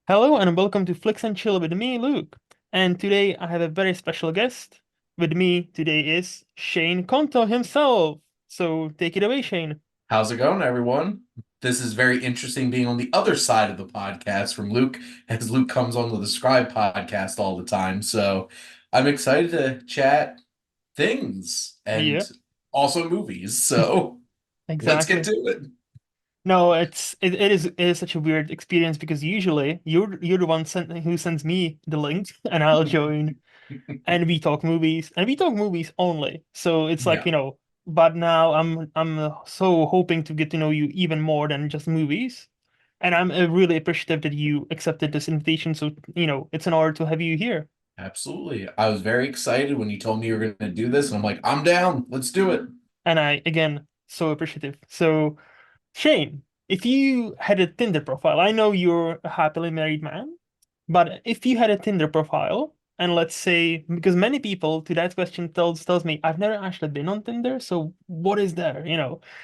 Hello and welcome to Flix and Chill with me, Luke. And today I have a very special guest. With me today is Shane Conto himself. So take it away, Shane. How's it going, everyone? This is very interesting being on the other side of the podcast from Luke, as Luke comes on the Scribe podcast all the time. So I'm excited to chat things and Yep, also movies. So let's get exactly. to it. No, it is such a weird experience because usually you're the one who sends me the link and I'll join and we talk movies and we talk movies only. So it's like, Yeah, but now I'm so hoping to get to know you even more than just movies. And I'm really appreciative that you accepted this invitation. So, it's an honor to have you here. absolutely. I was very excited when you told me you were going to do this, and I'm like, I'm down. Let's do it. And I, again, so appreciative. So, Shane, if you had a Tinder profile, I know you're a happily married man, but if you had a Tinder profile, and let's say, because many people to that question tells me, I've never actually been on Tinder, so what is there,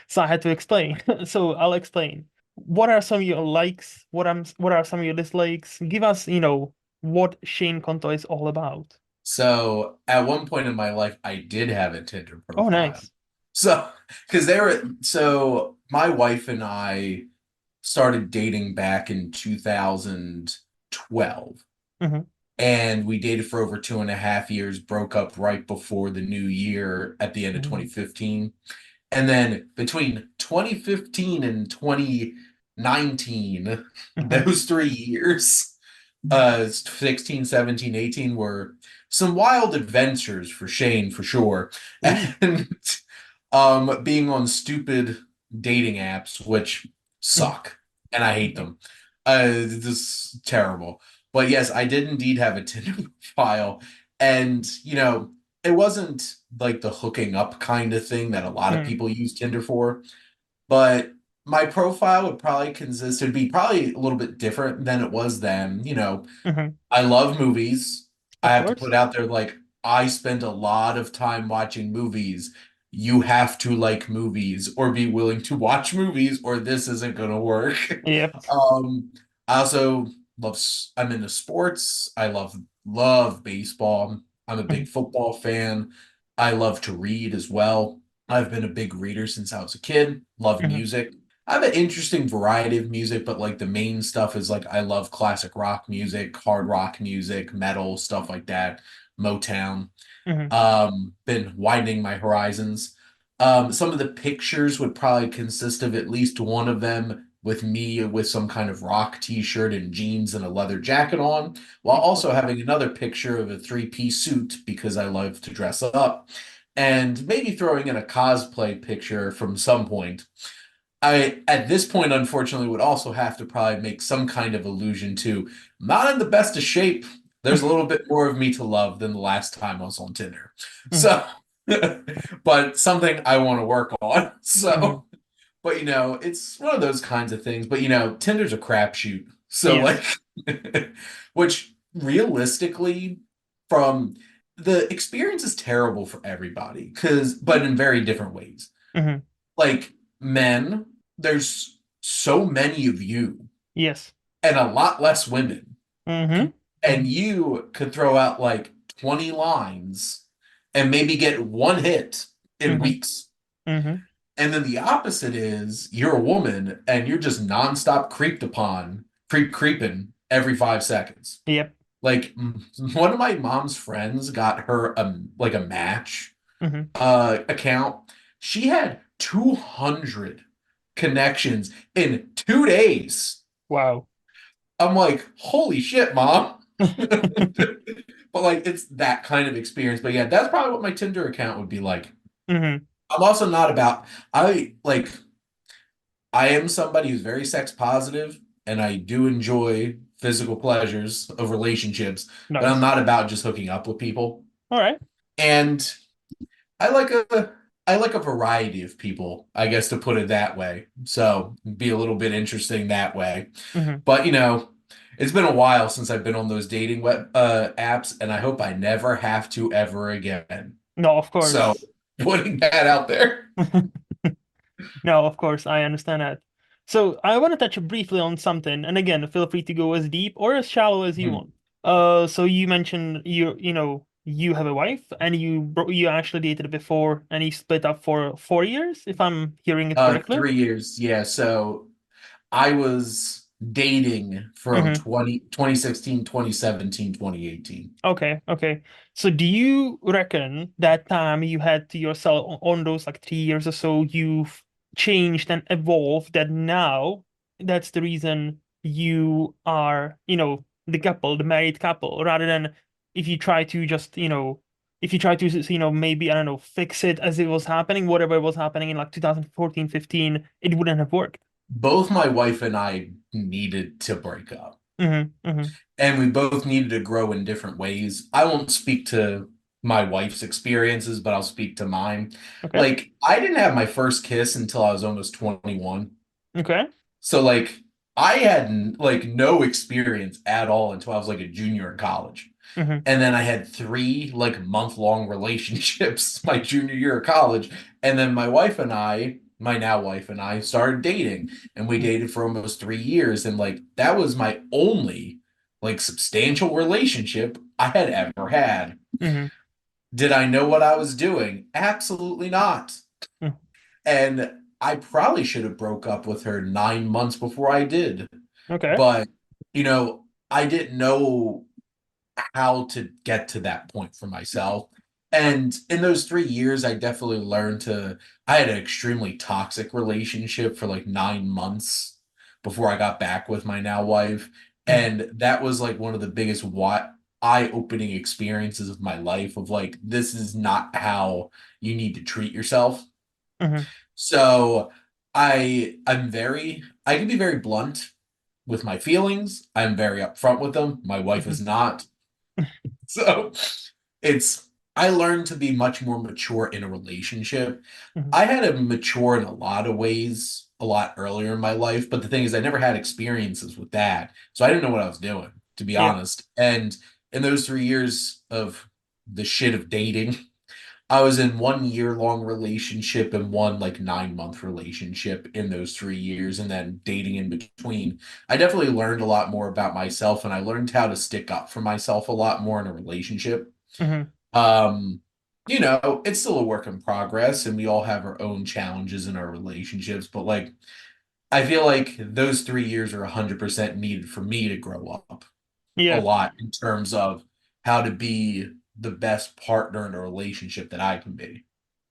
So I had to explain. So I'll explain. What are some of your likes? What are some of your dislikes? Give us, what Shane Conto is all about. So at one point in my life, I did have a Tinder Oh, profile. nice. So, because they were, so my wife and I started dating back in 2012. Hmm. And we dated for over 2.5 years, broke up right before the new year at the end of Hmm. 2015. And then between 2015 and 2019, Hmm. those 3 years, 16, 17, 18 were some wild adventures for Shane for sure. Ooh. And being on stupid dating apps, which Mhm. suck, and I hate Yeah. them. This is terrible. But yes, I did indeed have a Tinder profile, and it wasn't like the hooking up kind of thing that a lot of Mhm. people use Tinder for. But my profile would probably consist, it'd be probably a little bit different than it was then. Mhm. I love movies. I Of have to course. put out there like I spend a lot of time watching movies. You have to like movies or be willing to watch movies, or this isn't going to work. Yep. I also I'm into sports. I love baseball. I'm a big Mhm. football fan. I love to read as well. I've been a big reader since I was a kid. Love Mhm. music. I have an interesting variety of music, but like the main stuff is like I love classic rock music, hard rock music, metal, stuff like that, Motown. Mhm. Been widening my horizons. Some of the pictures would probably consist of at least one of them with me with some kind of rock t-shirt and jeans and a leather jacket on, while Of also course. having another picture of a three-piece suit because I love to dress up, and maybe throwing in a cosplay picture from some point. I, at this point, unfortunately, would also have to probably make some kind of allusion to not in the best of shape. There's a little bit more of me to love than the last time I was on Tinder. Mhm. So, but something I want to work on. Mhm. So, but it's one of those kinds of things. But Tinder's a crapshoot. So, like, Yes. which realistically, from the experience is terrible for everybody, but in very different ways. Mhm. Like, men, there's so many of you Yes. and a lot less women. Mhm. And you could throw out like 20 lines and maybe get one hit in Mhm. weeks. Mhm. And then the opposite is you're a woman and you're just nonstop creeped upon, creeping every 5 seconds. Yep. Like one of my mom's friends got her like a Match Mhm. account. She had 200 connections in 2 days. Wow. I'm like, holy shit, mom. But like it's that kind of experience. But yeah, that's probably what my Tinder account would be like. Mhm. I'm also not about I am somebody who's very sex positive and I do enjoy physical pleasures of relationships, but I'm Nice. not about just hooking up with people. All right. And I like a variety of people, I guess to put it that way. So be a little bit interesting that way. Mhm. But it's been a while since I've been on those dating web apps, and I hope I never have to ever again. No, of So course. putting that out there. No, of course. I understand that. So I want to touch briefly on something, and again, feel free to go as deep or as shallow as you Mhm. want. So you mentioned you have a wife and you actually dated before and you split up for 4 years, if I'm hearing it correctly. 3 years. Yeah. So I was dating from Mm-hmm. 2016, 2017, 2018. Okay, okay. So do you reckon that time you had to yourself on those like 3 years or so, you've changed and evolved that now that's the reason you are, the couple, the married couple, rather than if you try to just, if you try to, maybe, I don't know, fix it as it was happening, whatever was happening in like 2014, 15, it wouldn't have worked. Both my wife and I needed to break up, Mm-hmm, mm-hmm. and we both needed to grow in different ways. I won't speak to my wife's experiences, but I'll speak to mine. Okay, Like, I didn't have my first kiss until I was almost 21. okay. So like I had like no experience at all until I was like a junior in college. Mm-hmm, And then I had three like month-long relationships my junior year of college. And then my wife and I, my now wife and I started dating and we dated for almost 3 years. And like that was my only like substantial relationship I had ever had. mm-hmm, Did I know what I was doing? Absolutely not. mm-hmm. And I probably should have broke up with her 9 months before I did. Okay. But, I didn't know how to get to that point for myself. And in those 3 years, I definitely learned I had an extremely toxic relationship for like 9 months before I got back with my now wife. Mm-hmm, And that was like one of the biggest eye-opening experiences of my life of like, this is not how you need to treat yourself. mm-hmm. So I can be very blunt with my feelings. I'm very upfront with them. My wife Mm-hmm. is not. So it's I learned to be much more mature in a relationship. Mhm. I had to mature in a lot of ways a lot earlier in my life, but the thing is I never had experiences with that. So I didn't know what I was doing, to be Yeah. honest. And in those 3 years of the shit of dating, I was in 1 year long relationship and one like 9 month relationship in those 3 years, and then dating in between. I definitely learned a lot more about myself, and I learned how to stick up for myself a lot more in a relationship. Hmm. Um, it's still a work in progress, and we all have our own challenges in our relationships, but like I feel like those 3 years are 100% needed for me to grow up a Yeah. lot in terms of how to be the best partner in a relationship that I can be.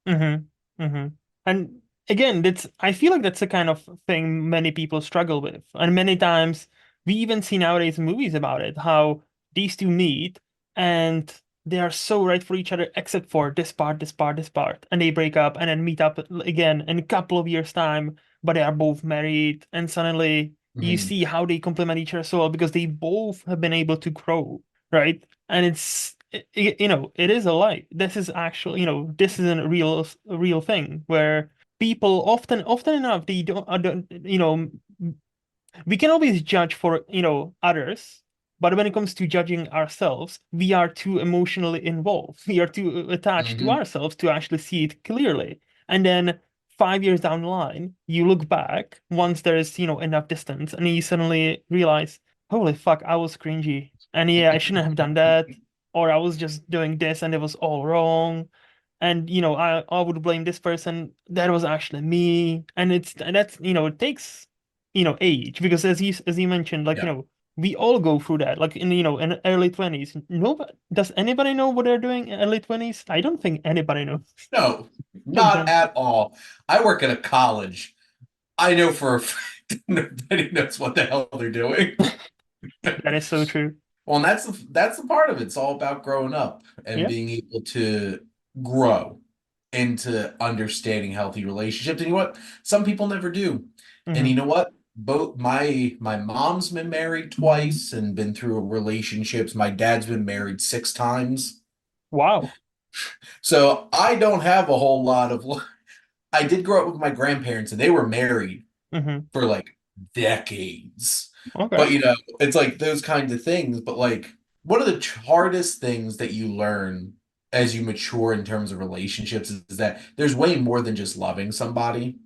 Mm-hmm. Mm-hmm. And again, that's I feel like that's the kind of thing many people struggle with. And many times we even see nowadays movies about it, how these two meet and they are so right for each other except for this part, this part, this part. And they break up and then meet up again in a couple of years' time, but they are both married, and suddenly you Mhm. see how they complement each other so well because they both have been able to grow, right? And it is a lie. This is actual, this is a real thing where people often enough they don't, we can always judge for, others, but when it comes to judging ourselves, we are too emotionally involved. We are too attached to Mhm. ourselves to actually see it clearly. And then 5 years down the line, you look back once there's, enough distance, and you suddenly realize, holy fuck, I was cringy. And yeah, I shouldn't have done that. Or I was just doing this and it was all wrong. And I would blame this person. That was actually me. And that's, it takes age, because as you mentioned, like, Yeah. we all go through that, like in early 20s. Nobody does anybody know what they're doing in early 20s? I don't think anybody knows. No, Back not then. at all. I work at a college. I know for a fact nobody knows what the hell they're doing. That is so true. Well, and that's the part of it. It's all about growing up and Yeah. being able to grow into understanding healthy relationships. And you know what? Some people never do. And Hmm. you know what? Both my mom's been married twice and been through relationships. My dad's been married 6 times. Wow. So I don't have a whole lot of I did grow up with my grandparents and they were married Hmm. for like decades. But Okay. it's like those kinds of things. But like, one of the hardest things that you learn as you mature in terms of relationships is that there's way more than just loving somebody.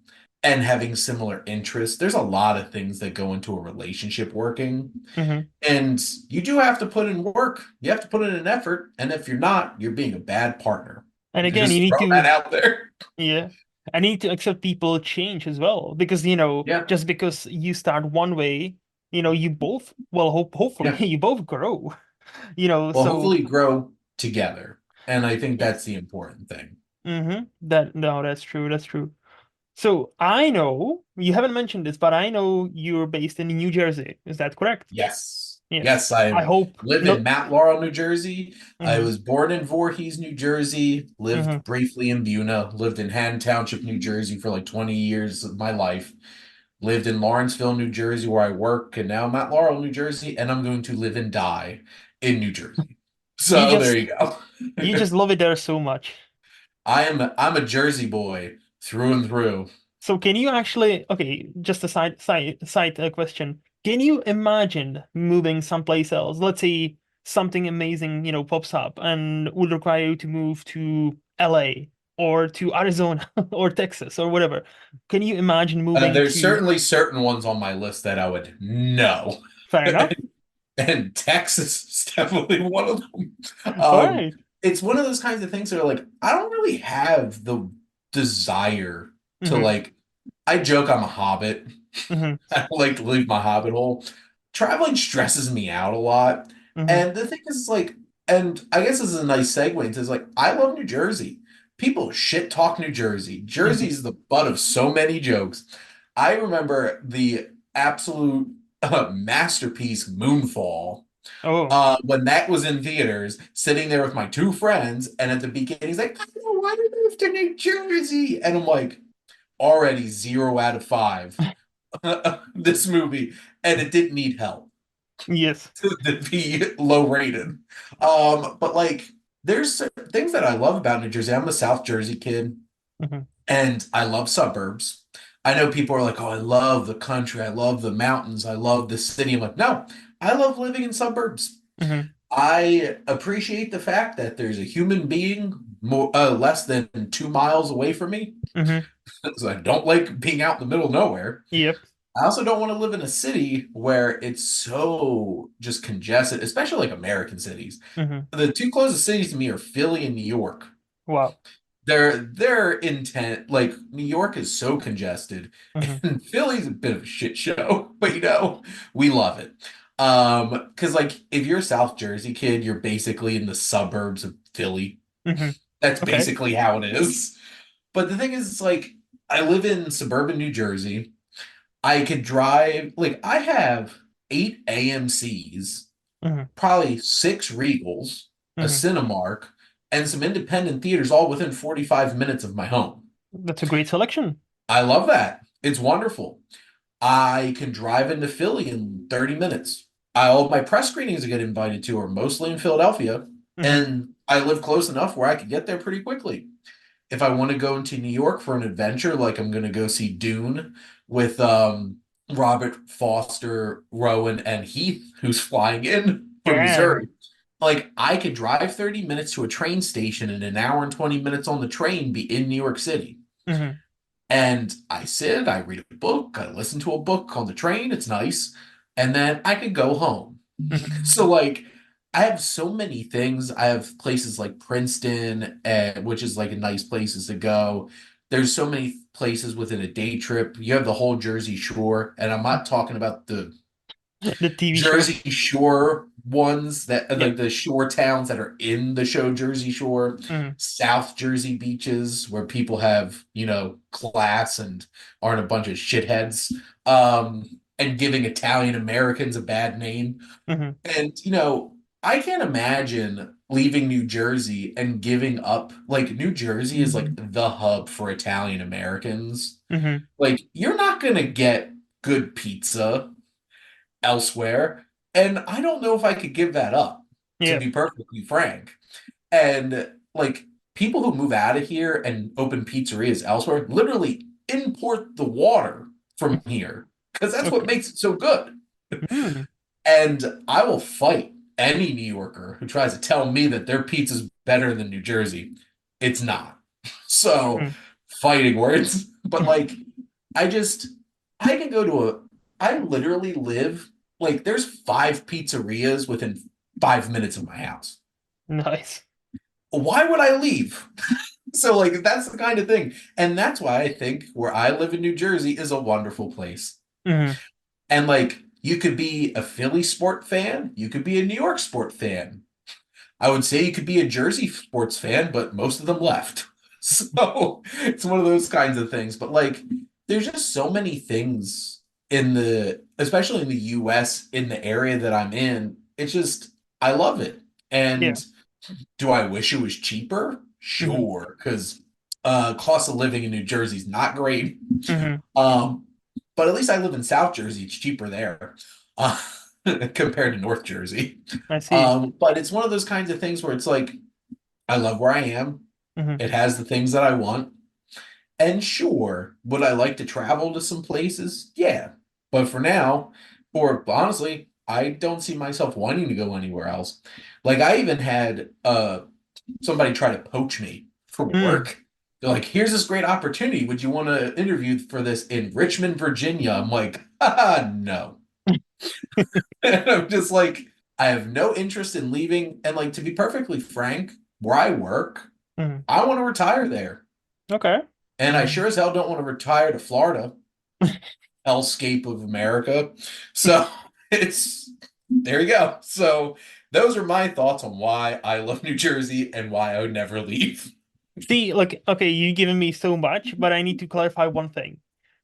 and having similar interests. There's a lot of things that go into a relationship working. Hmm. And you do have to put in work. You have to put in an effort. And if you're not, you're being a bad partner. And again, you Just need throw that to, out there. yeah, I need to accept people change as well because, Yeah. just because you start one way, you both, well, hopefully Yeah. you both grow, Well, so hopefully grow together. And I think yeah. that's the important thing. That no, that's true. That's true. So I know you haven't mentioned this, but I know you're based in New Jersey. Is that correct? Yes. Yes. Yes, I I hope live in no. Mount Laurel, New Jersey. I Hmm. was born in Voorhees, New Jersey, Hmm. lived briefly in Buna, lived in Haddon Township, New Jersey for like 20 years of my life, lived in Lawrenceville, New Jersey, where I work, and now Mount Laurel, New Jersey, and I'm going to live and die in New Jersey. You So there just you go. you just love it there so much. I'm a Jersey boy through and through. So can you actually, okay, just a side question. Can you imagine moving someplace else? Let's say something amazing, pops up and would require you to move to LA or to Arizona or Texas or whatever. Can you imagine moving There's to, certainly certain ones on my list that I would know. fair enough? And Texas is definitely one of them. All Um, right. it's one of those kinds of things that are like, I don't really have the desire to Mm-hmm. like, I joke I'm a hobbit. Mm-hmm. I like to leave my hobbit hole. Traveling stresses me out a lot. Mm-hmm. And the thing is like, and I guess this is a nice segue into like, I love New Jersey. People shit talk New Jersey. Mm-hmm. Jersey's the butt of so many jokes. I remember the absolute masterpiece Moonfall Oh, when that was in theaters, sitting there with my two friends, and at the beginning, he's like, I don't know why we moved to New Jersey. And I'm like, already 0 out of 5, this movie, and it didn't need help yes. to be low rated. But like, there's certain things that I love about New Jersey. I'm a South Jersey kid, Mm-hmm. and I love suburbs. I know people are like, oh, I love the country, I love the mountains, I love the city. I'm like, no, I love living in suburbs. Mm-hmm. I appreciate the fact that there's a human being less than 2 miles away from me. Mm-hmm. So I don't like being out in the middle of nowhere. Yep. I also don't want to live in a city where it's so just congested, especially like American cities. Mm-hmm. The two closest cities to me are Philly and New York. Wow. They're intent like New York is so congested Mm-hmm. and Philly's a bit of a shit show, but we love it. Because like if you're a South Jersey kid, you're basically in the suburbs of Philly. Mm-hmm. That's Okay. basically how it is. But the thing is, it's like I live in suburban New Jersey. I could drive, like, I have 8 AMCs, Mm-hmm. probably 6 Regals, a Mm-hmm. Cinemark, and some independent theaters all within 45 minutes of my home. That's a great selection. I love that. It's wonderful. I can drive into Philly in 30 minutes. All my press screenings I get invited to are mostly in Philadelphia, Mm-hmm. and I live close enough where I could get there pretty quickly. If I want to go into New York for an adventure, like I'm going to go see Dune with Robert Foster, Rowan, and Heath, who's flying in from Damn. Missouri. Like I could drive 30 minutes to a train station and an hour and 20 minutes on the train be in New York City. Mm-hmm. And I read a book, I listen to a book on the train, it's nice, and then I could go home. Mm-hmm. So like I have so many things. I have places like Princeton, which is like a nice places to go. There's so many places within a day trip. You have the whole Jersey Shore, and I'm not talking about the The TV show. Jersey Shore ones that like Yep. the shore towns that are in the show Jersey Shore, Mm-hmm. South Jersey beaches where people have, class and aren't a bunch of shitheads, and giving Italian Americans a bad name. Mm-hmm. And, I can't imagine leaving New Jersey and giving up. Like, New Jersey is like the hub for Italian Americans. Mm-hmm. Like, you're not going to get good pizza elsewhere. And I don't know if I could give that up, to Yep. be perfectly frank. And, like, people who move out of here and open pizzerias elsewhere literally import the water from here because that's what Okay. makes it so good. Mm-hmm. And I will fight any New Yorker who tries to tell me that their pizza's better than New Jersey. It's not. So, fighting words. But like I just I can go to a I literally live like there's 5 pizzerias within 5 minutes of my house. Nice. Why would I leave? So like that's the kind of thing. And that's why I think where I live in New Jersey is a wonderful place. Hmm. And like you could be a Philly sport fan, you could be a New York sport fan. I would say you could be a Jersey sports fan, but most of them left. So it's one of those kinds of things. But like, there's just so many things especially in the US, in the area that I'm in. It's just, I love it. Yeah. And do I wish it was cheaper? Hmm. Sure, because cost of living in New Jersey is not great. Hmm. Um, but at least I live in South Jersey. It's cheaper there uh, compared to North Jersey. I see. But it's one of those kinds of things where it's like, I love where I am. Hmm. It has the things that I want. And sure, would I like to travel to some places? Yeah. But for now, or honestly, I don't see myself wanting to go anywhere else. Like I even had somebody try to poach me for Mm. work. They're like, here's this great opportunity. Would you want to interview for this in Richmond, Virginia? I'm like, no. And I'm just like, I have no interest in leaving. And like to be perfectly frank, where I work, Hmm. I want to retire there. Okay. And I sure as hell don't want to retire to Florida, hellscape of America. So it's there you go. So those are my thoughts on why I love New Jersey and why I would never leave. See, like, okay, you've given me so much, but I need to clarify one thing.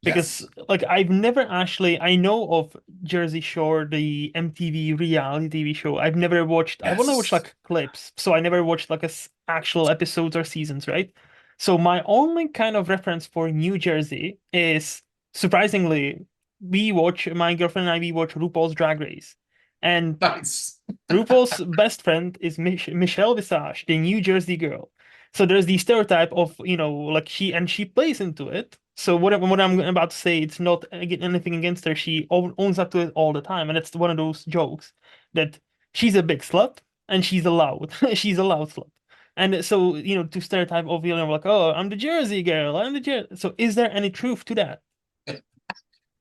Because, Yes. like, I've never actually, I know of Jersey Shore, the MTV reality TV show. I've never watched, I've only watched Yes. like clips, so I never watched like actual episodes or seasons, right? So my only kind of reference for New Jersey is, surprisingly, my girlfriend and I, we watch RuPaul's Drag Race. And Nice. RuPaul's best friend is Michelle Visage, the New Jersey girl. So there's the stereotype of, like she plays into it. So what I'm about to say, it's not anything against her. She owns up to it all the time, and it's one of those jokes that she's a big slut and she's allowed. She's a loud slut. And so, to stereotype of, like, oh, I'm the Jersey girl, I'm the Jersey. So is there any truth to that?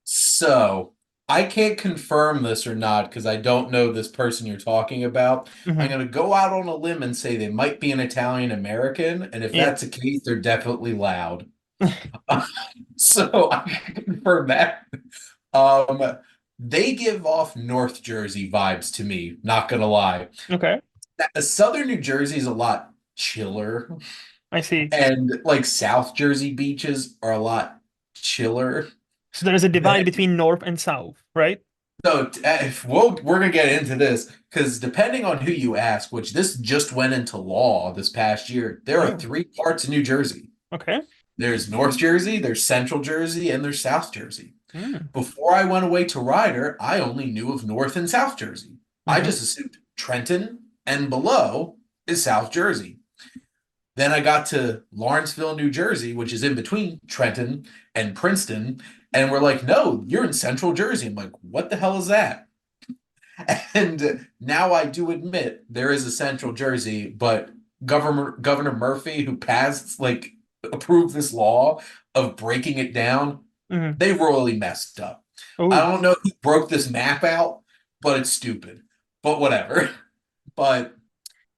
So I can't confirm this or not because I don't know this person you're talking about. I'm Hmm. going to go out on a limb and say they might be an Italian American. And if Yeah. that's the case, they're definitely loud. So I can confirm that. Um, they give off North Jersey vibes to me, not gonna lie. Okay. Southern New Jersey is a lot chiller, I see. and like South Jersey beaches are a lot chiller. So there's a divide Then, between North and South, right? so we're gonna get into this because depending on who you ask, which this just went into law this past year, there are Oh, 3 parts of New Jersey. okay. There's North Jersey, there's Central Jersey, and there's South Jersey. Mm. Before I went away to Ryder, I only knew of North and South Jersey. I Hmm. just assumed Trenton and below is South Jersey. Then I got to Lawrenceville, New Jersey, which is in between Trenton and Princeton. And we're like, no, you're in Central Jersey. I'm like, what the hell is that? And now I do admit there is a Central Jersey, but Governor Murphy, who passed, like, approved this law of breaking it down, Hmm. they royally messed up. I Oh. don't know who broke this map out, but it's stupid. But whatever. But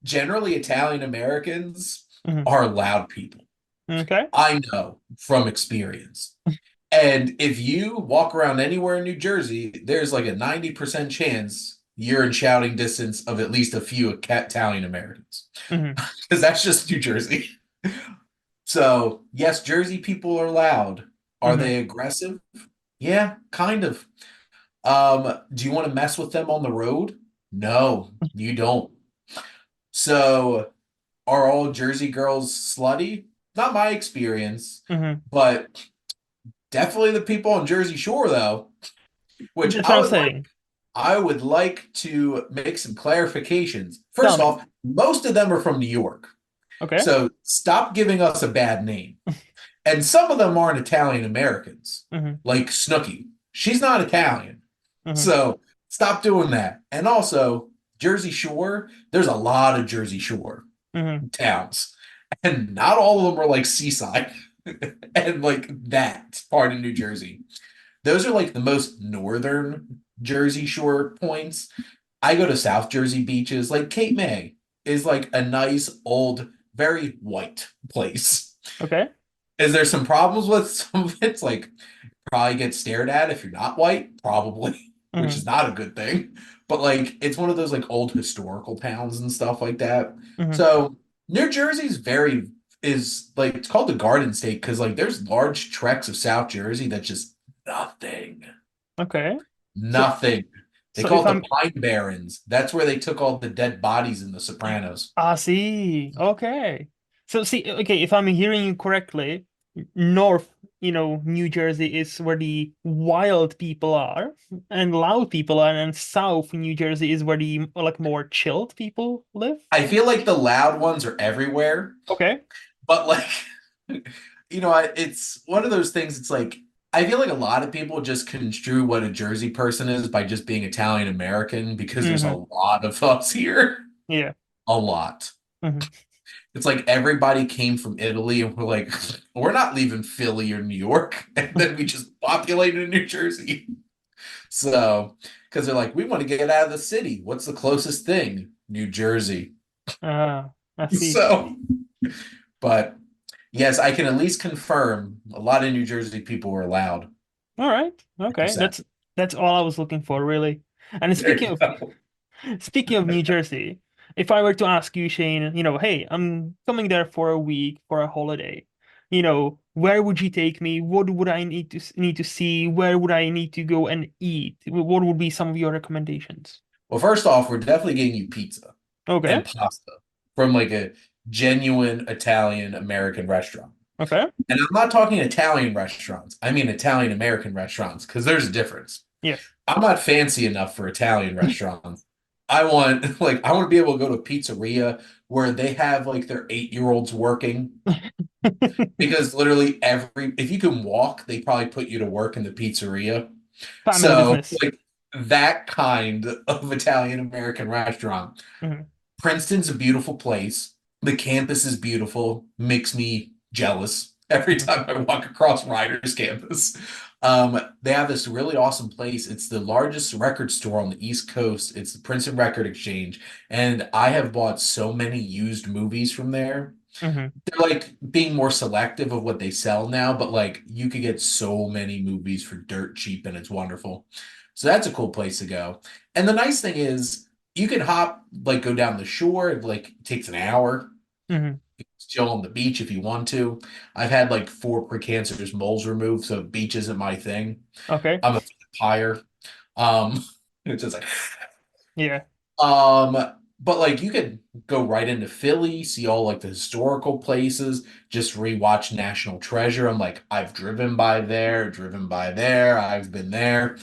generally, Italian Americans Hmm. are loud people. Okay. I know from experience. And if you walk around anywhere in New Jersey, there's like a 90% chance you're in shouting distance of at least a few Italian Americans. Hmm. Because that's just New Jersey. So, yes, Jersey people are loud. Are Hmm. they aggressive? Yeah, kind of. Do you want to mess with them on the road? No, you don't. So, are all Jersey girls slutty? Not my experience, Hmm. but definitely the people on Jersey Shore, though, which That's what I'm saying. I would like to make some clarifications. Tell First me. off, most of them are from New York. Okay. So stop giving us a bad name. And some of them aren't Italian Americans, Hmm. like Snooki. She's not Italian. Hmm. So stop doing that. And also, Jersey Shore, there's a lot of Jersey Shore Hmm. towns, and not all of them are like seaside. and like that part of New Jersey. Those are like the most northern Jersey Shore points. I go to South Jersey beaches. Like Cape May is like a nice old, very white place. Okay. Is there some problems with some of it? It's like probably get stared at if you're not white, probably, which Hmm. is not a good thing. But like it's one of those like old historical towns and stuff like that. Hmm. So New Jersey's very is like it's called the Garden State because like there's large tracts of South Jersey that's just nothing. Okay. So Nothing. They so if call it the I'm Pine Barrens. That's where they took all the dead bodies in The Sopranos. see, okay. So see, okay, if I'm hearing you correctly, north, New Jersey is where the wild people are and loud people are, and south New Jersey is where the like more chilled people live. I feel like the loud ones are everywhere, Okay. but like, it's one of those things. It's like, I feel like a lot of people just construe what a Jersey person is by just being Italian American because there's a Hmm. lot of us here. Yeah. A lot. Hmm. It's like everybody came from Italy and we're like, we're not leaving Philly or New York. And then we just populated New Jersey. So, because they're like, we want to get out of the city. What's the closest thing? New Jersey. I see. So, but yes, I can at least confirm a lot of New Jersey people were loud. All right. I'm Okay. sad. That's all I was looking for, really. And There you go. speaking of New Jersey, if I were to ask you, Shane, hey, I'm coming there for a week for a holiday. Where would you take me? What would I need to see? Where would I need to go and eat? What would be some of your recommendations? Well, first off, we're definitely getting you pizza Okay. and pasta from like a genuine Italian American restaurant. Okay. And I'm not talking Italian restaurants. I mean Italian American restaurants because there's a difference. Yes. I'm not fancy enough for Italian restaurants. I want I want to be able to go to a pizzeria where they have like their 8-year-olds working because literally every if you can walk, they probably put you to work in the pizzeria. Family So business. like that kind of Italian American restaurant. Hmm. Princeton's a beautiful place. The campus is beautiful, makes me jealous every Hmm. time I walk across Ryder's campus. They have this really awesome place. It's the largest record store on the East Coast. It's the Princeton Record Exchange, and I have bought so many used movies from there. Hmm. They're like being more selective of what they sell now, but like you could get so many movies for dirt cheap, and it's wonderful. So that's a cool place to go. And the nice thing is you can go down the shore. It takes an hour. Hmm. Chill on the beach if you want to. I've had like 4 precancerous moles removed, so beach isn't my thing. Okay. I'm a vampire. Um, it's just like Yeah. um, but like you could go right into Philly, see all like the historical places, just rewatch National Treasure. I'm like, I've driven by there, I've been there.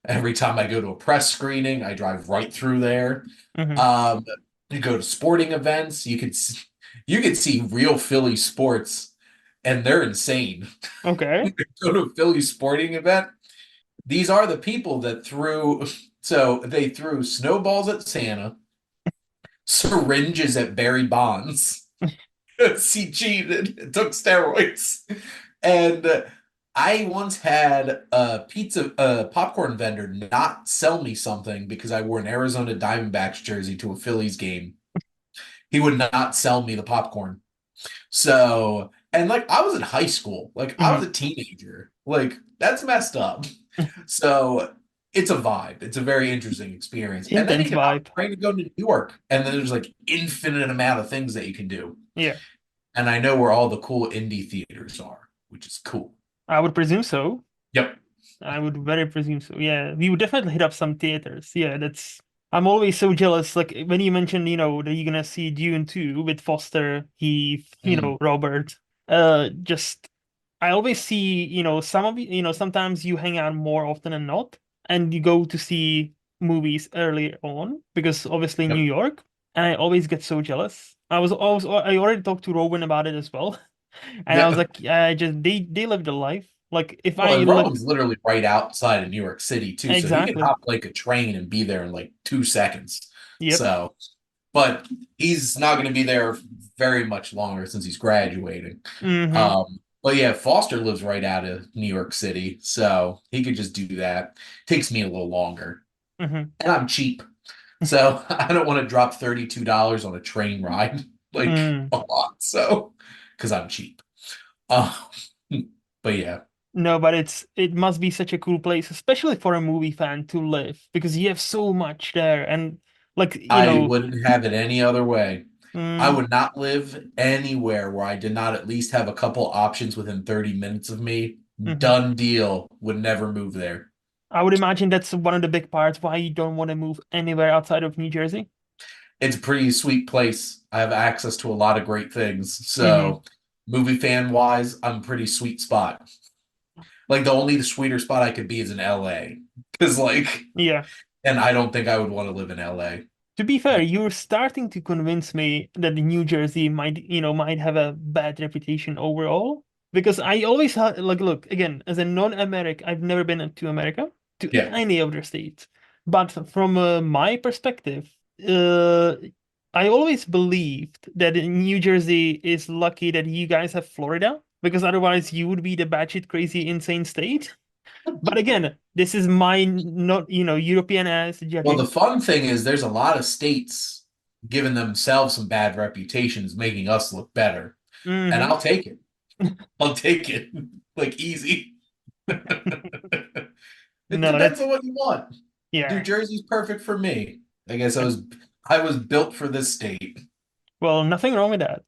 Every time I go to a press screening, I drive right through there. Hmm. Um, you go to sporting events, you could see real Philly sports, and they're insane. Okay. Go to a Philly sporting event. These are the people that threw, so they threw snowballs at Santa, syringes at Barry Bonds. He cheated and took steroids. And I once had a popcorn vendor not sell me something because I wore an Arizona Diamondbacks jersey to a Phillies game. He would not sell me the popcorn. So, and like I was in high school, like I was Hmm. a teenager. Like that's messed up. So it's a vibe. It's a very interesting experience. And then you Intense can hop vibe. on a train to go to New York, and then there's like infinite amount of things that you can do. Yeah. And I know where all the cool indie theaters are, which is cool. I would presume so. Yep. I would very presume so. Yeah, we would definitely hit up some theaters. Yeah, that's. I'm always so jealous. Like when you mentioned, that you're gonna see Dune 2 with Foster, Heath, Mm. Robert. Just I always see, some of sometimes you hang out more often than not, and you go to see movies early on because obviously New Yep. York, and I always get so jealous. I already talked to Robin about it as well, and I was Yeah. like, I just they lived a life. Like if Well, I and live Rome's literally right outside of New York City too, so he can exactly. hop like a train and be there in like 2 seconds. Yep. So, but he's not going to be there very much longer since he's graduating. Hmm. Um, Well, yeah, Foster lives right out of New York City, so he could just do that. Takes me a little longer, Hmm. and I'm cheap, so I don't want to drop $32 on a train ride like Mm. a lot. So, because I'm cheap. Uh, but yeah, No, but it must be such a cool place, especially for a movie fan to live, because you have so much there, and like I wouldn't have it any other way. I mm, would not live anywhere where I did not at least have a couple options within 30 minutes of me. mhm. Done deal. Would never move there. I would imagine that's one of the big parts why you don't want to move anywhere outside of New Jersey. It's a pretty sweet place. I have access to a lot of great things. Hmm. So, movie fan wise, I'm a pretty sweet spot. Like the only sweeter spot I could be is in LA. Because like, Yeah. and I don't think I would want to live in LA. To be fair, you're starting to convince me that New Jersey might have a bad reputation overall. Because I always had, like, look, again, as a non-American, I've never been to America, to Yeah. any other states. But from my perspective, uh, I always believed that New Jersey is lucky that you guys have Florida, because otherwise you would be the batshit crazy insane state. But again, this is my not, European ass Well, the judging. fun thing is there's a lot of states giving themselves some bad reputations, making us look better. And Hmm. I'll take it. I'll take it. Like easy. It No, depends that's on what you want. New yeah. Jersey's perfect for me. I guess I was built for this state. Well, nothing wrong with that.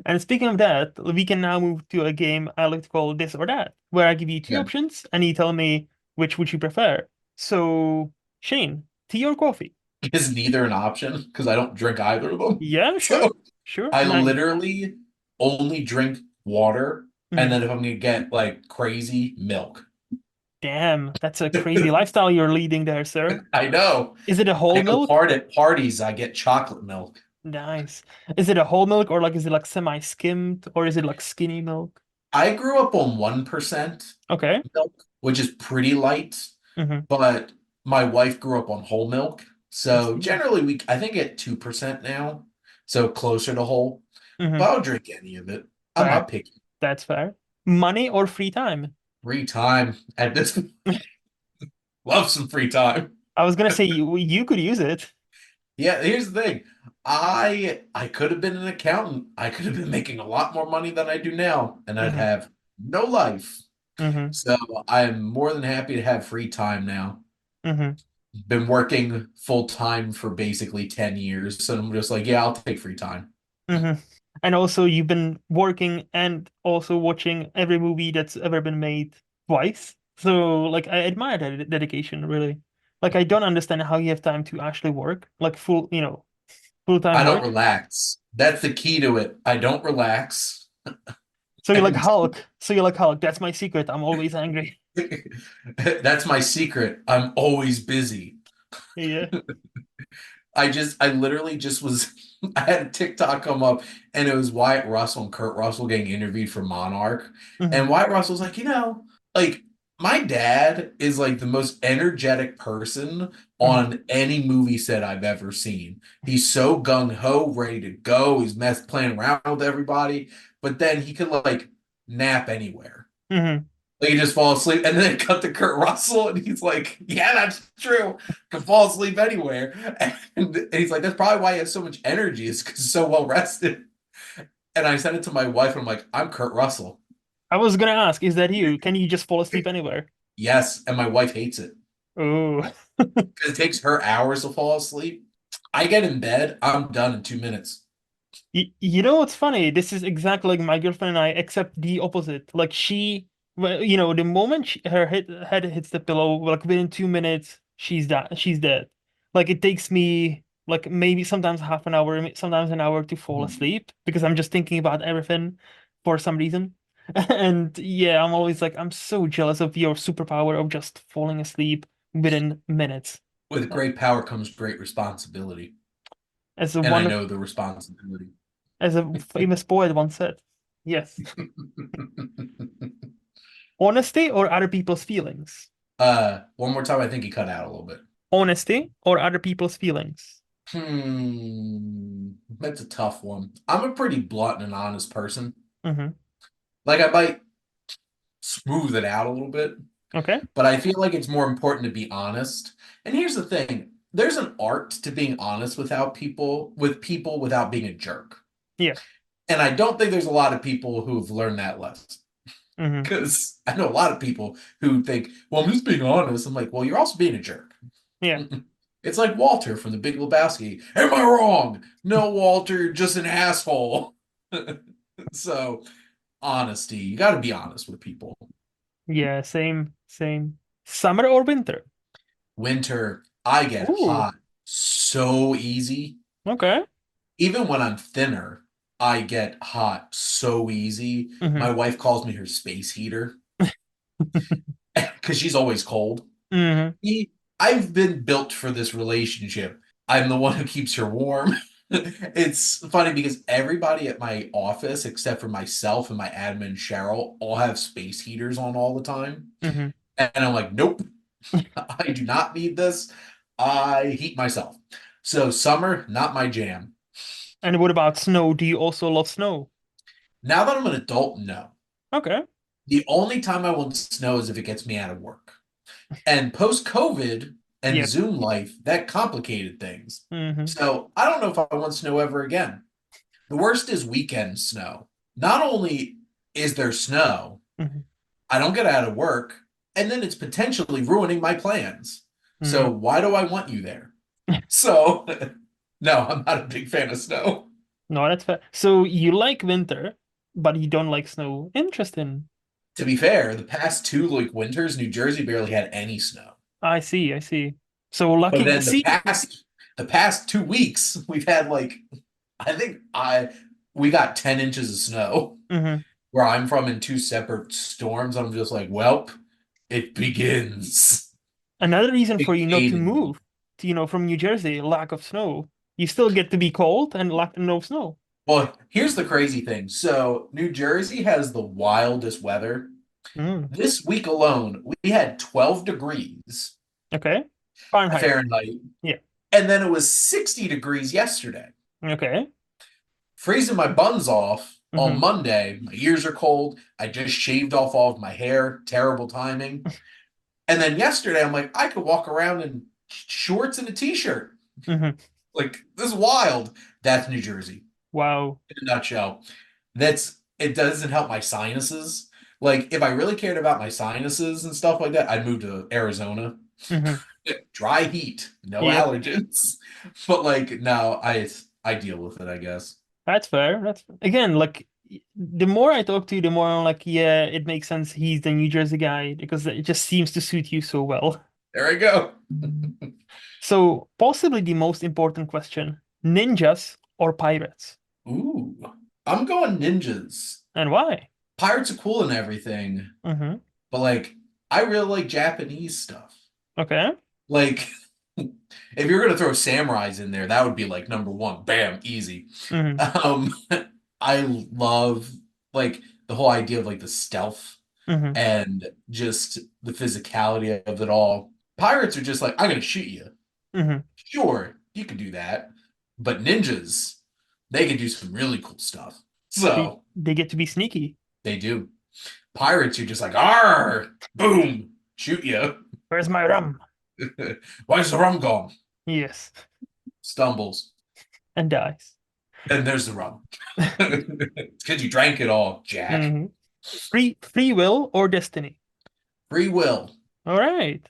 And speaking of that, we can now move to a game I like to call This or That, where I give you two Yeah. options and you tell me which would you prefer. So, Shane, tea or coffee? Is neither an option because I don't drink either of them. Yeah, sure. So Sure. I Nice. literally only drink water, and Mhm. then if I'm gonna get like crazy, milk. Damn, that's a crazy lifestyle you're leading there, sir. I know. Is it a whole I go milk? part at parties, I get chocolate milk. Nice. Is it a whole milk or like is it like semi-skimmed or is it like skinny milk? I grew up on 1% Okay. milk, which is pretty light, Hmm. but my wife grew up on whole milk. I So see. generally I think at 2% now, so closer to whole. Hmm. But I'll drink any of it. I'm Fair. not picky. That's fair. Money or free time? Free time at this love some free time. I was gonna say you could use it. Yeah, here's the thing. I could have been an accountant. I could have been making a lot more money than I do now, and I'd Hmm. have no life. Hmm. So I'm more than happy to have free time now. Hmm. Been working full time for basically 10 years. So I'm just like, yeah, I'll take free time. Hmm. And also, you've been working and also watching every movie that's ever been made twice. So, like, I admire that dedication, really. Like, I don't understand how you have time to actually work, like full-time I don't work. relax. That's the key to it. I don't relax. So you're like And Hulk. So you're like Hulk. That's my secret. I'm always angry. that's my secret. I'm always busy. Yeah. I literally just was, I had a TikTok come up and it was Wyatt Russell and Kurt Russell getting interviewed for Monarch. And Hmm. Wyatt Russell's like, like my dad is like the most energetic person Hmm. on any movie set I've ever seen. He's so gung ho, ready to go. He's playing around with everybody, but then he could like nap anywhere. Hmm. Like he just fall asleep, and then cut to Kurt Russell, and he's like, "Yeah, that's true. Can fall asleep anywhere." And he's like, "That's probably why he has so much energy. Is because he's so well rested." And I sent it to my wife, and I'm like, "I'm Kurt Russell." I was gonna ask, is that you? Can you just fall asleep anywhere? Yes, and my wife hates it Oh. because it takes her hours to fall asleep. I get in bed, I'm done in 2 minutes. You know what's funny? This is exactly like my girlfriend and I, except the opposite. Like well, the moment her head hits the pillow, like within 2 minutes, she's dead. Like it takes me like maybe sometimes half an hour, sometimes an hour to fall asleep because I'm just thinking about everything for some reason. And yeah, I'm always like, I'm so jealous of your superpower of just falling asleep within minutes. With Uh, great power comes great responsibility, As a and I wonderful, know the responsibility. as a famous poet once said. Yes. Honesty or other people's feelings? One more time, I think he cut out a little bit. Honesty or other people's feelings? That's a tough one. I'm a pretty blunt and honest person. Hmm. Like I might smooth it out a little bit, Okay. but I feel like it's more important to be honest. And here's the thing. There's an art to being honest with people without being a jerk. Yeah. And I don't think there's a lot of people who have learned that lesson. Hmm. Because I know a lot of people who think, well, I'm just being honest. I'm like, well, you're also being a jerk. Yeah. It's like Walter from The Big Lebowski. Am I wrong? No, Walter, you're just an asshole. So, honesty. You got to be honest with people. Yeah. Same. Same. Summer or winter? Winter, I get Ooh. hot so easy. Okay. Even when I'm thinner, I get hot so easy. Hmm. My wife calls me her space heater because she's always cold. Hmm. He, I've been built for this relationship. I'm the one who keeps her warm. It's funny because everybody at my office, except for myself and my admin Cheryl, all have space heaters on all the time. Hmm. And I'm like, nope, I do not need this. I heat myself. So summer, not my jam. And what about snow? Do you also love snow? Now that I'm an adult, no. Okay. The only time I want snow is if it gets me out of work. And post COVID and Yeah. Zoom life, that complicated things. Hmm. So I don't know if I want snow ever again. The worst is weekend snow. Not only is there snow, Hmm. I don't get out of work, and then it's potentially ruining my plans. Hmm. So why do I want you there? So no, I'm not a big fan of snow. No, that's fair. So you like winter, but you don't like snow. Interesting. To be fair, the past two like winters, New Jersey barely had any snow. I see. I see. So But lucky. then See. the past 2 weeks, we've had like I think I we got 10 inches of snow Hmm. where I'm from in two separate storms. I'm just like, welp, it begins. Another reason Big for you not pain to in me. move to, from New Jersey, lack of snow. You still get to be cold and lack no snow. Well, here's the crazy thing. So, New Jersey has the wildest weather. Mm. This week alone, we had 12 degrees Okay. Fahrenheit. Fahrenheit, Yeah. and then it was 60 degrees yesterday. Okay. Freezing my buns off on Hmm. Monday. My ears are cold. I just shaved off all of my hair. Terrible timing. And then yesterday, I'm like, I could walk around in shorts and a t-shirt. Hmm. Like, this is wild. That's New Jersey Wow. in a nutshell. It doesn't help my sinuses. Like, if I really cared about my sinuses and stuff like that, I'd move to Arizona. Hmm. Dry heat, no Yep. allergens. But like, no, I deal with it, I guess. That's fair. That's again, like the more I talk to you, the more I'm like, yeah, it makes sense. He's the New Jersey guy because it just seems to suit you so well. There I go. So possibly the most important question: ninjas or pirates, Ooh, I'm going ninjas. and why? Pirates are cool and everything, Hmm. but like, I really like Japanese stuff. Okay. Like, if you're gonna throw samurais in there, that would be like number one. Bam, easy. Hmm. Um, I love like the whole idea of like the stealth Hmm. and just the physicality of it all. Pirates are just like, I'm gonna shoot you. Hmm. Sure, you can do that. But ninjas, they can do some really cool stuff. So They get to be sneaky. they do. Pirates, you're just like, "R, boom, shoot you." Where's my rum? Where's the rum gone? Yes, Stumbles. and dies. And there's the rum. It's because you drank it all, Jack. Hmm. Free will or destiny? Free will. All right.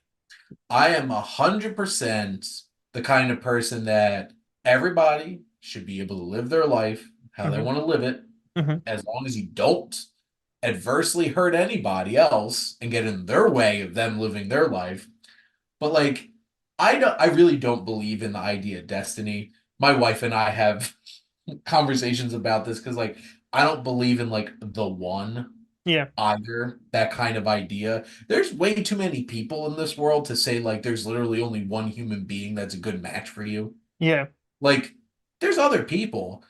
I am 100% the kind of person that everybody should be able to live their life how they Hmm. want to live it, Hmm. as long as you don't adversely hurt anybody else and get in their way of them living their life. But like, I really don't believe in the idea of destiny. My wife and I have conversations about this because like I don't believe in like the one Yeah. either, that kind of idea. There's way too many people in this world to say like there's literally only one human being that's a good match for you. Yeah. Like there's other people.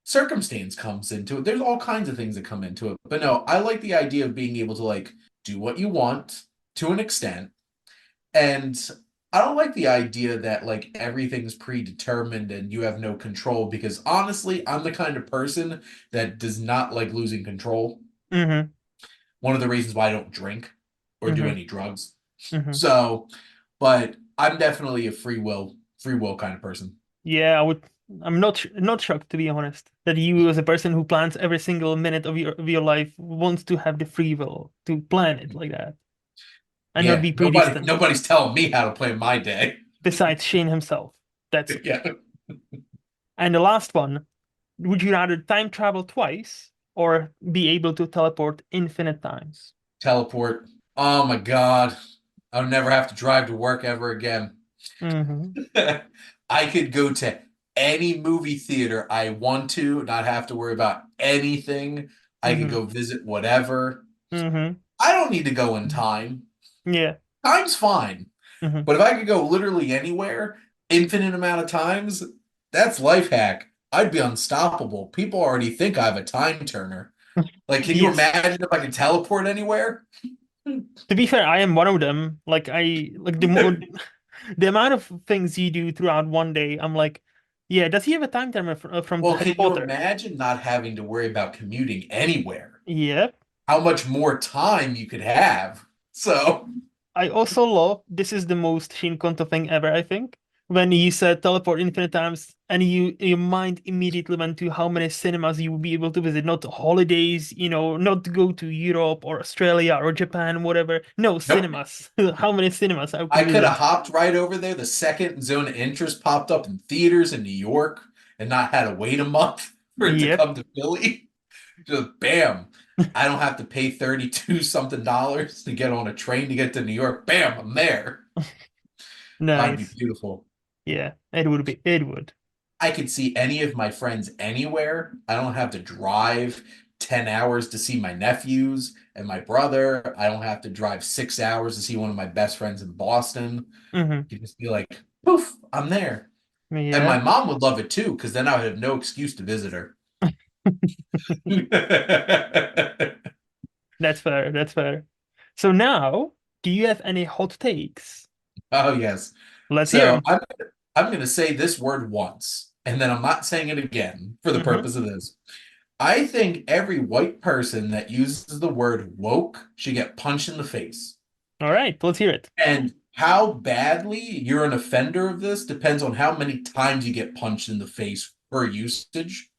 Circumstance comes into it. There's all kinds of things that come into it. But no, I like the idea of being able to like do what you want to an extent. And I don't like the idea that like everything's predetermined and you have no control because honestly, I'm the kind of person that does not like losing control. Hmm. one of the reasons why I don't drink or do Mm-hmm. any drugs. Mm-hmm. So, but I'm definitely a free will kind of person. Yeah, I would. I'm not shocked, to be honest, that you, as a person who plans every single minute of your life, wants to have the free will to plan it like that and not Yeah, be predestined. nobody's telling me how to plan my day. Besides Shane himself. That's it. Yeah, And the last one, would you rather time travel twice or be able to teleport infinite times? teleport. Oh my God, I'll never have to drive to work ever again. Mm-hmm. I could go to any movie theater I want to, not have to worry about anything. I could Mm-hmm. go visit whatever. Mm-hmm. I don't need to go in time. Yeah. Time's fine. Mm-hmm. But if I could go literally anywhere, infinite amount of times, that's life hack. I'd be unstoppable. People already think I have a time turner. Like, can you Yes. imagine if I could teleport anywhere? To be fair, I am one of them. Like I like the more the amount of things you do throughout one day, I'm like, yeah, does he have a time timer from Well, Harry can you Potter? imagine not having to worry about commuting anywhere? Yep. How much more time you could have? So, I also love this is the most Shin Konto thing ever, I think. When you said teleport infinite times and your mind immediately went to how many cinemas you would be able to visit, not holidays, not to go to Europe or Australia or Japan, whatever. No, nope. cinemas. How many cinemas I could I could have visit. hopped right over there the second Zone of Interest popped up in theaters in New York and not had to wait a month for it to Yep. come to Philly. Just bam. I don't have to pay 32 something dollars to get on a train to get to New York. Bam, I'm there. That'd be Nice. beautiful. Yeah, it would be. It would. I could see any of my friends anywhere. I don't have to drive 10 hours to see my nephews and my brother. I don't have to drive 6 hours to see one of my best friends in Boston. Hmm. You just be like, poof, I'm there. And my Yeah. mom would love it too, because then I would have no excuse to visit her. That's fair. That's fair. So now, do you have any hot takes? Oh, yes. Let's hear So them. I'm going to say this word once, and then I'm not saying it again for the Hmm. purpose of this. I think every white person that uses the word woke should get punched in the face. All right, let's hear it. And how badly you're an offender of this depends on how many times you get punched in the face per usage.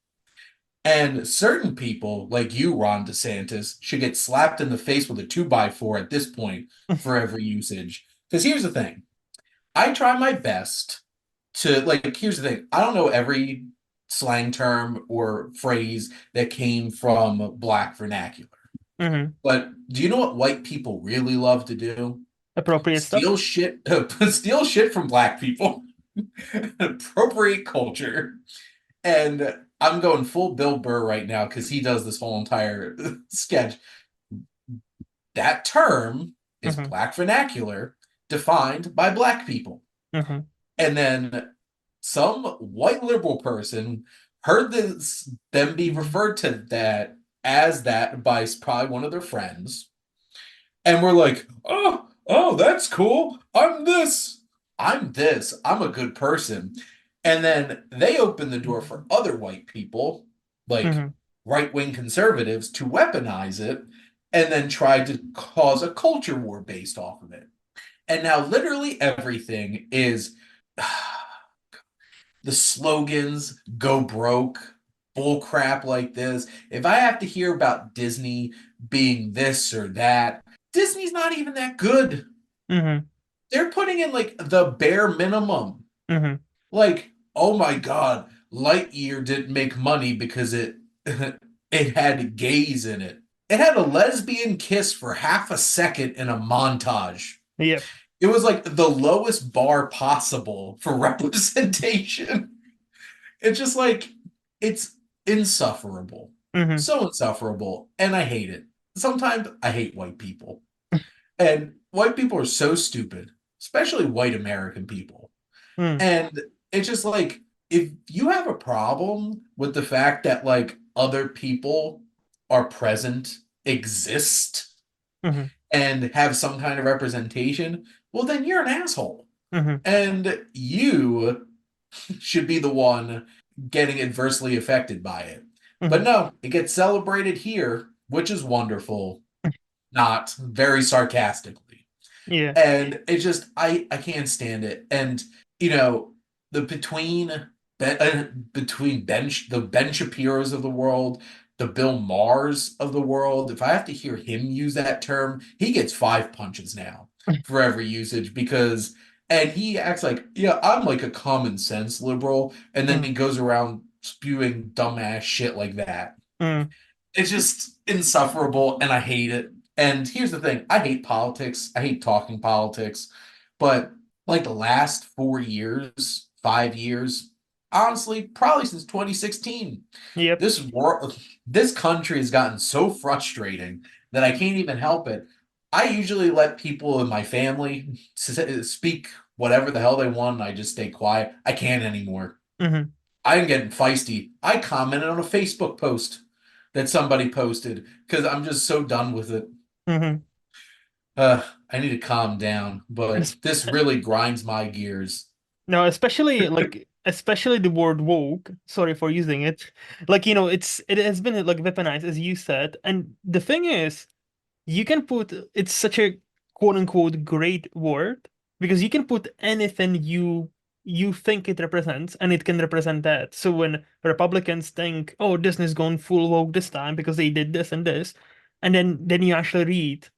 And certain people, like you, Ron DeSantis, should get slapped in the face with a 2x4 at this point for every usage. Because here's the thing, I try my best to, like, here's the thing, I don't know every slang term or phrase that came from Black vernacular. Hmm. But do you know what white people really love to do? Appropriate stuff. Steal shit, steal shit from Black people, appropriate culture. And I'm going full Bill Burr right now because he does this whole entire sketch. That term is Hmm. Black vernacular defined by Black people. Hmm. And then some white liberal person heard them be referred to that as that by probably one of their friends. And we're like, oh, that's cool. I'm this. I'm this. I'm a good person. And then they open the door for other white people, like Hmm. right wing conservatives, to weaponize it and then try to cause a culture war based off of it. And now literally everything is the slogans go broke, bull crap like this. If I have to hear about Disney being this or that, Disney's not even that good. Hmm. They're putting in like the bare minimum. Hmm. Like, oh my God, Lightyear didn't make money because it it had gays in it. It had a lesbian kiss for half a second in a montage. Yep. It was like the lowest bar possible for representation. It's just like it's insufferable. Hmm. So insufferable. And I hate it. Sometimes I hate white people. And white people are so stupid, especially white American people. Hmm. And it's just like if you have a problem with the fact that like other people are present, exist, Hmm. and have some kind of representation, well, then you're an asshole. Hmm. And you should be the one getting adversely affected by it. But Hmm. no, it gets celebrated here, which is wonderful. not very sarcastically. Yeah. And it just I can't stand it. And you know, the between the Ben Shapiro's of the world, the Bill Maher's of the world, if I have to hear him use that term, he gets 5 punches now for every usage because and he acts like, yeah, I'm like a common sense liberal, and then Mm, he goes around spewing dumbass shit like that. mm, It's just insufferable and I hate it. And here's the thing, I hate politics. I hate talking politics. But like the last 4 years, 5 years, honestly, probably since 2016, yep. this country has gotten so frustrating that I can't even help it. I usually let people in my family speak whatever the hell they want, and I just stay quiet. I can't anymore. Hmm. I'm getting feisty. I commented on a Facebook post that somebody posted because I'm just so done with it. Hmm. I need to calm down, And but this really grinds my gears. no, especially the word woke. Sorry for using it. Like, it has been like weaponized, as you said. And the thing is, you can put it's such a quote unquote great word because you can put anything you think it represents and it can represent that. So when Republicans think, oh, Disney's gone full woke this time because they did this and this, and then you actually read,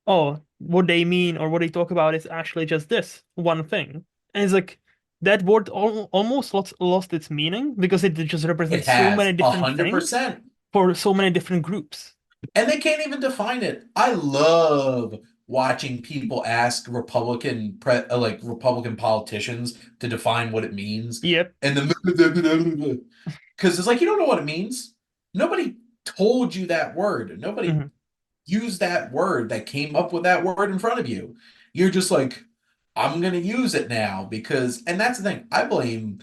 oh, what they mean or what they talk about is actually just this one thing. And it's like that word almost lost its meaning because it just It represents so many has a different hundred things percent, for so many different groups. and they can't even define it. I love watching people ask like Republican politicians to define what it means, Yep. and the because it's like you don't know what it means. Nobody told you that word. Nobody Hmm. use that word that came up with that word in front of you. You're just like, I'm gonna use it now because, and that's the thing. I blame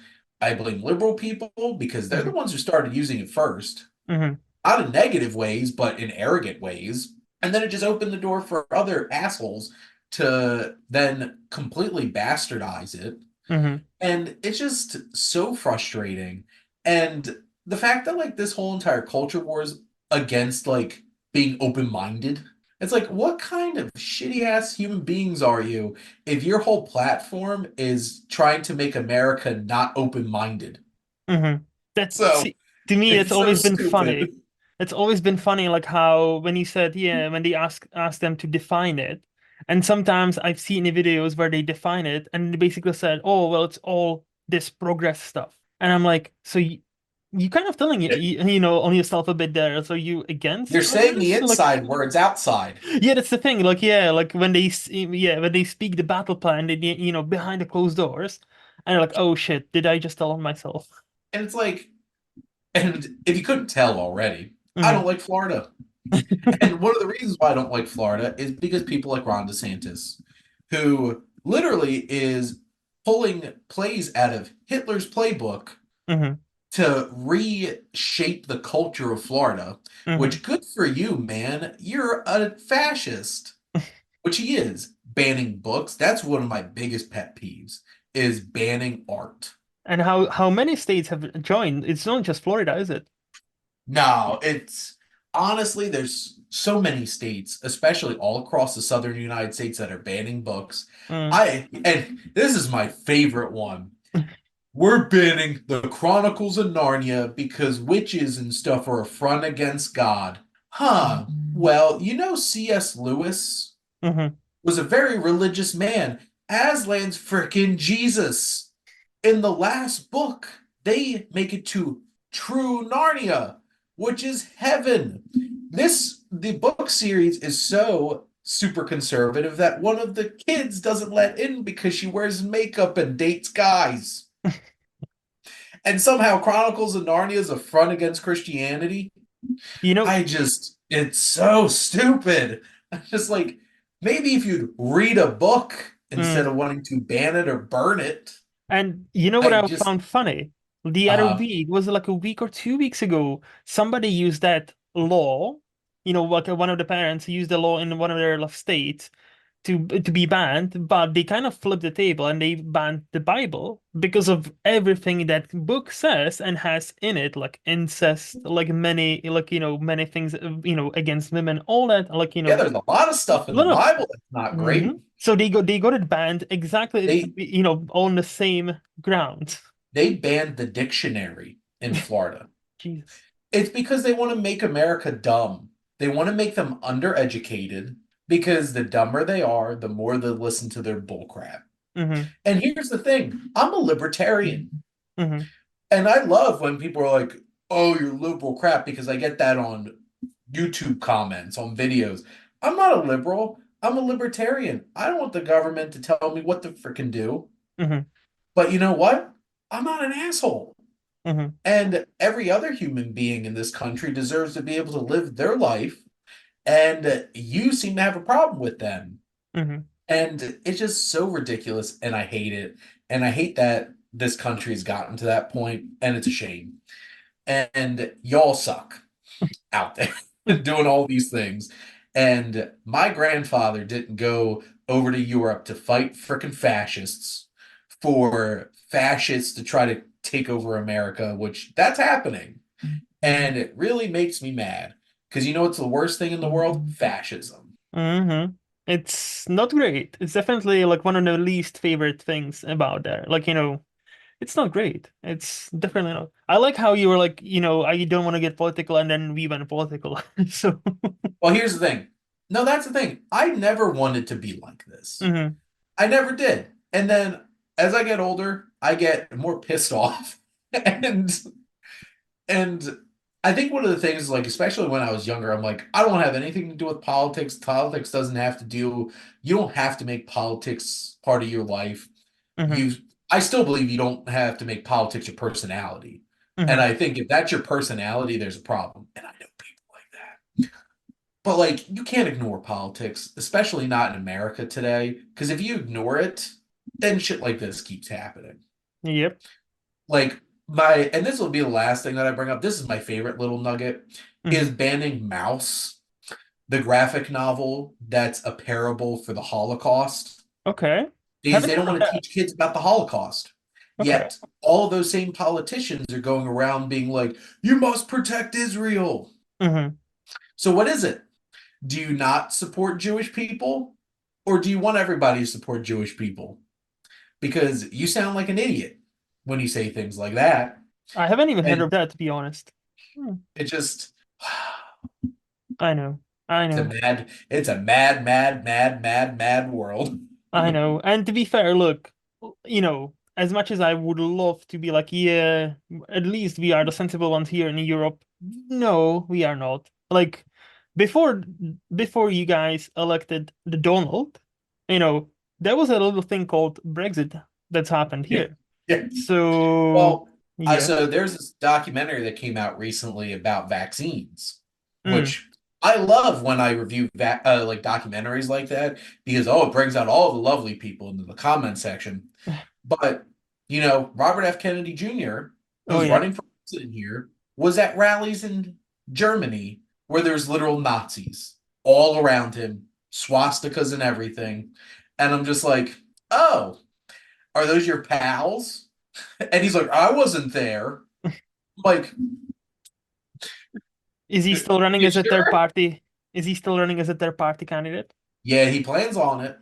liberal people because they're the Hmm. ones who started using it first, Hmm. not in negative ways, but in arrogant ways. And then it just opened the door for other assholes to then completely bastardize it. Hmm. And it's just so frustrating. And the fact that like this whole entire culture war is against like being open-minded. It's like, what kind of shitty ass human beings are you if your whole platform is trying to make America not open-minded? Hmm. That So see, to me, it's it's so always been stupid. funny. It's always been funny, like how when you said, yeah, when they ask them to define it, and sometimes I've seen the videos where they define it, and they basically said, oh, well, it's all this progress stuff, and I'm like, so you kind of telling on yourself a bit there. So you against You're saying the progress? Like, inside words outside. yeah, that's the thing. Like, yeah, like when they speak the battle plan, behind the closed doors, and you're like, oh shit, did I just tell on myself? And it's like, and if you couldn't tell already, I Hmm. don't like Florida. And one of the reasons why I don't like Florida is because people like Ron DeSantis, who literally is pulling plays out of Hitler's playbook Hmm. to reshape the culture of Florida, Hmm. which good for you, man. You're a fascist, which he is. Banning books, that's one of my biggest pet peeves, is banning art. And how many states have joined? It's not just Florida, is it? No, it's honestly, there's so many states, especially all across the southern United States, that are banning books. Mm. And this is my favorite one. We're banning the Chronicles of Narnia because witches and stuff are a front against God. Huh. Well, C.S. Lewis Hmm. was a very religious man. Aslan's frickin' Jesus. In the last book, they make it to true Narnia, which is heaven. The book series is so super conservative that one of the kids doesn't let in because she wears makeup and dates guys. And somehow Chronicles of Narnia is a front against Christianity. You know, It's so stupid. I'm just like, maybe if you'd read a book instead mm. of wanting to ban it or burn it. And you know what I I just, found funny? The other uh, week, was it like a week or 2 weeks ago, somebody used that law, like one of the parents used the law in one of their states to be banned, but they kind of flipped the table and they banned the Bible because of everything that book says and has in it, like incest, like many, like many things, against women, all that, like Yeah, there's a lot of stuff a in the lot of. Bible that's not great. So they got it banned exactly, They on the same ground. they banned the dictionary in Florida. Jesus. It's because they want to make America dumb. They want to make them undereducated because the dumber they are, the more they listen to their bullcrap. Mm-hmm. And here's the thing, I'm a libertarian. Mm-hmm. And I love when people are like, oh, you're liberal crap, because I get that on YouTube comments, on videos. I'm not a liberal. I'm a libertarian. I don't want the government to tell me what to frickin' do. Mm-hmm. But you know what? I'm not an asshole. Mm-hmm. And every other human being in this country deserves to be able to live their life. And you seem to have a problem with them. Mm-hmm. And it's just so ridiculous. And I hate it. And I hate that this country's gotten to that point, and it's a shame. And y'all suck out there doing all these things. And my grandfather didn't go over to Europe to fight frickin' fascists for fascists to try to take over America, which that's happening. And it really makes me mad because you know what's the worst thing in the world? Fascism. Mm-hmm. It's not great. It's definitely like one of the least favorite things about there. Like, it's not great. It's definitely not. I like how you were like, I don't want to get political, and then we went political. So, Well, here's the thing. No, that's the thing. I never wanted to be like this. hmm I never did. And then as I get older, I get more pissed off. And and I think one of the things, like, especially when I was younger, I'm like, I don't have anything to do with politics. Politics doesn't have to do, you don't have to make politics part of your life. hmm You, I still believe you don't have to make politics your personality. And hmm I think if that's your personality, there's a problem. And I know people like that. But like, you can't ignore politics, especially not in America today. Because if you ignore it, then shit like this keeps happening. Yep. Like and this will be the last thing that I bring up. This is my favorite little nugget, is hmm banning Mouse, the graphic novel that's a parable for the Holocaust. Okay. Because Haven't they don't heard of want to that. teach kids about the Holocaust. Okay. Yet all of those same politicians are going around being like, you must protect Israel. hmm So what is it? Do you not support Jewish people? Or do you want everybody to support Jewish people? Because you sound like an idiot when you say things like that. I haven't even heard And of that, to be honest. Hmm. it just I know. I know. it's a mad, mad, mad, mad, mad world. I know. And to be fair, look, as much as I would love to be like, yeah, at least we are the sensible ones here in Europe. No, we are not. Like before before you guys elected the Donald, you know, there was a little thing called Brexit that's happened Yeah. here. Yeah. So Well, yeah. so there's this documentary that came out recently about vaccines, Mm, which I love when I review like documentaries like that because it brings out all the lovely people into the comment section. But Robert F. Kennedy Jr., oh who's yeah. running for president here, was at rallies in Germany where there's literal Nazis all around him, swastikas and everything. And I'm just like, oh, are those your pals? And he's like, I wasn't there. Like, Is he still running you as a third sure? party? Is he still running as a third party candidate? Yeah, he plans on it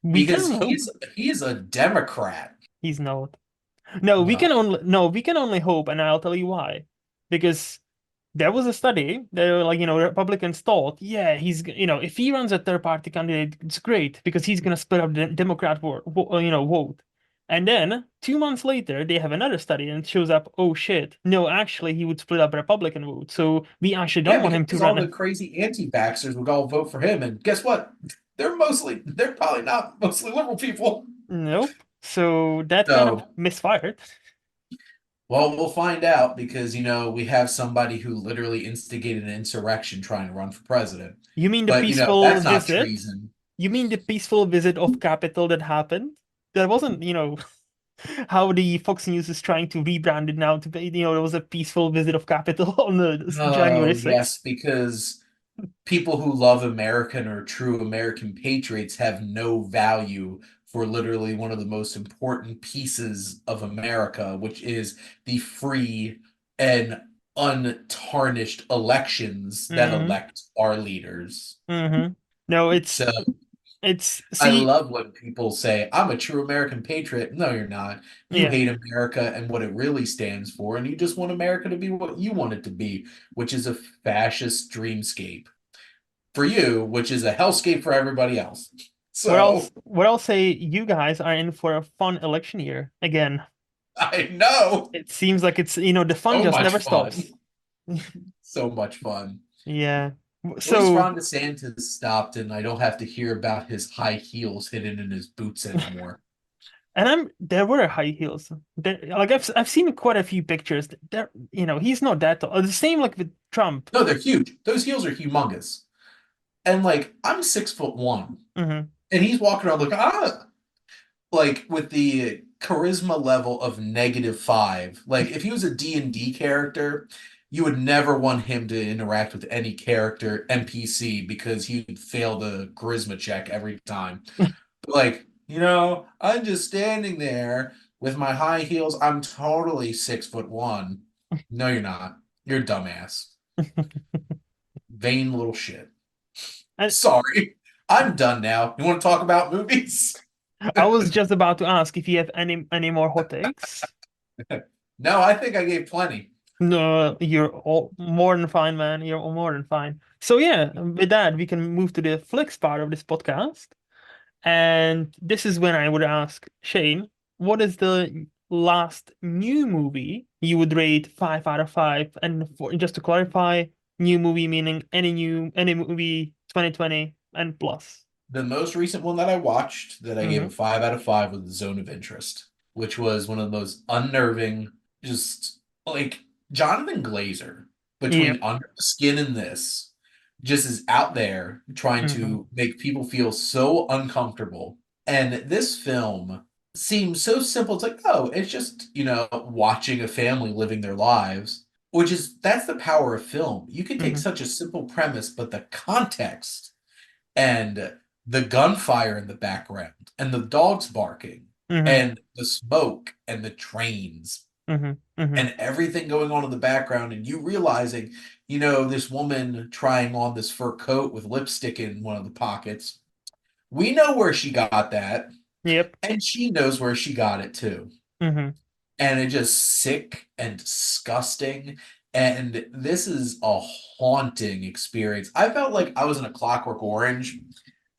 We can because only hope. he's a Democrat. He's not. No, we can No. only no, we can only hope, and I'll tell you why. Because there was a study that like, Republicans thought, yeah, if he runs a third party candidate, it's great because he's gonna split up the Democrat vote. And then 2 months later, they have another study and it shows up, oh shit, no, actually he would split up Republican vote. So we actually don't Yeah, want him to because all the run. crazy anti-vaxxers would all vote for him. And guess what? They're probably not mostly liberal people. Nope. So that kind of So, misfired. well, we'll find out because, we have somebody who literally instigated an insurrection trying to run for president. You mean the But, peaceful that's not visit? treason. You mean the peaceful visit of Capitol that happened? That wasn't, how the Fox News is trying to rebrand it now to be, it was a peaceful visit of Capitol on the January Oh, yes, 6th. because people who love America and are true American patriots have no value for literally one of the most important pieces of America, which is the free and untarnished elections that Mm-hmm. elect our leaders. Mm-hmm. No, So it's I see, love when people say, I'm a true American patriot. No, you're not. You yeah. hate America and what it really stands for, and you just want America to be what you want it to be, which is a fascist dreamscape for you, which is a hellscape for everybody else. So What else say you guys are in for a fun election year again. I know. It seems like the fun So just much never fun. stops. So much fun. Yeah. At least So, Ron DeSantis stopped, and I don't have to hear about his high heels hidden in his boots anymore. and there were high heels. Like I've seen quite a few pictures. He's not that tall. The same like with Trump. No, they're huge. Those heels are humongous. And like, I'm 6'1", Hmm. and he's walking around like with the charisma level of -5. Like if he was a D&D character, you would never want him to interact with any character NPC because he'd fail the charisma check every time. But like, I'm just standing there with my high heels. I'm totally 6'1". No, you're not. You're a dumbass. Vain little shit. And Sorry. I'm done now. You want to talk about movies? I was just about to ask if you have any more hot takes. No, I think I gave plenty. No, you're all more than fine, man. You're more than fine. So yeah, with that, we can move to the Flix part of this podcast. And this is when I would ask Shane, what is the last new movie you would rate 5 out of 5? And just to clarify, new movie meaning any movie 2020 and plus. The most recent one that I watched that I gave a Mm-hmm. 5 out of 5 was The Zone of Interest, which was one of the most unnerving, just like Jonathan Glazer Yep. between Under the Skin and this, just is out there trying Mm-hmm. to make people feel so uncomfortable. And this film seems so simple. It's like, oh, it's just, watching a family living their lives, that's the power of film. You can take Mm-hmm. such a simple premise, but the context and the gunfire in the background and the dogs barking Mm-hmm. and the smoke and the trains Mm-hmm. Mm-hmm. and everything going on in the background and you realizing, this woman trying on this fur coat with lipstick in one of the pockets. We know where she got that, Yep. and she knows where she got it too. Mm-hmm. And it's just sick and disgusting. And this is a haunting experience. I felt like I was in a Clockwork Orange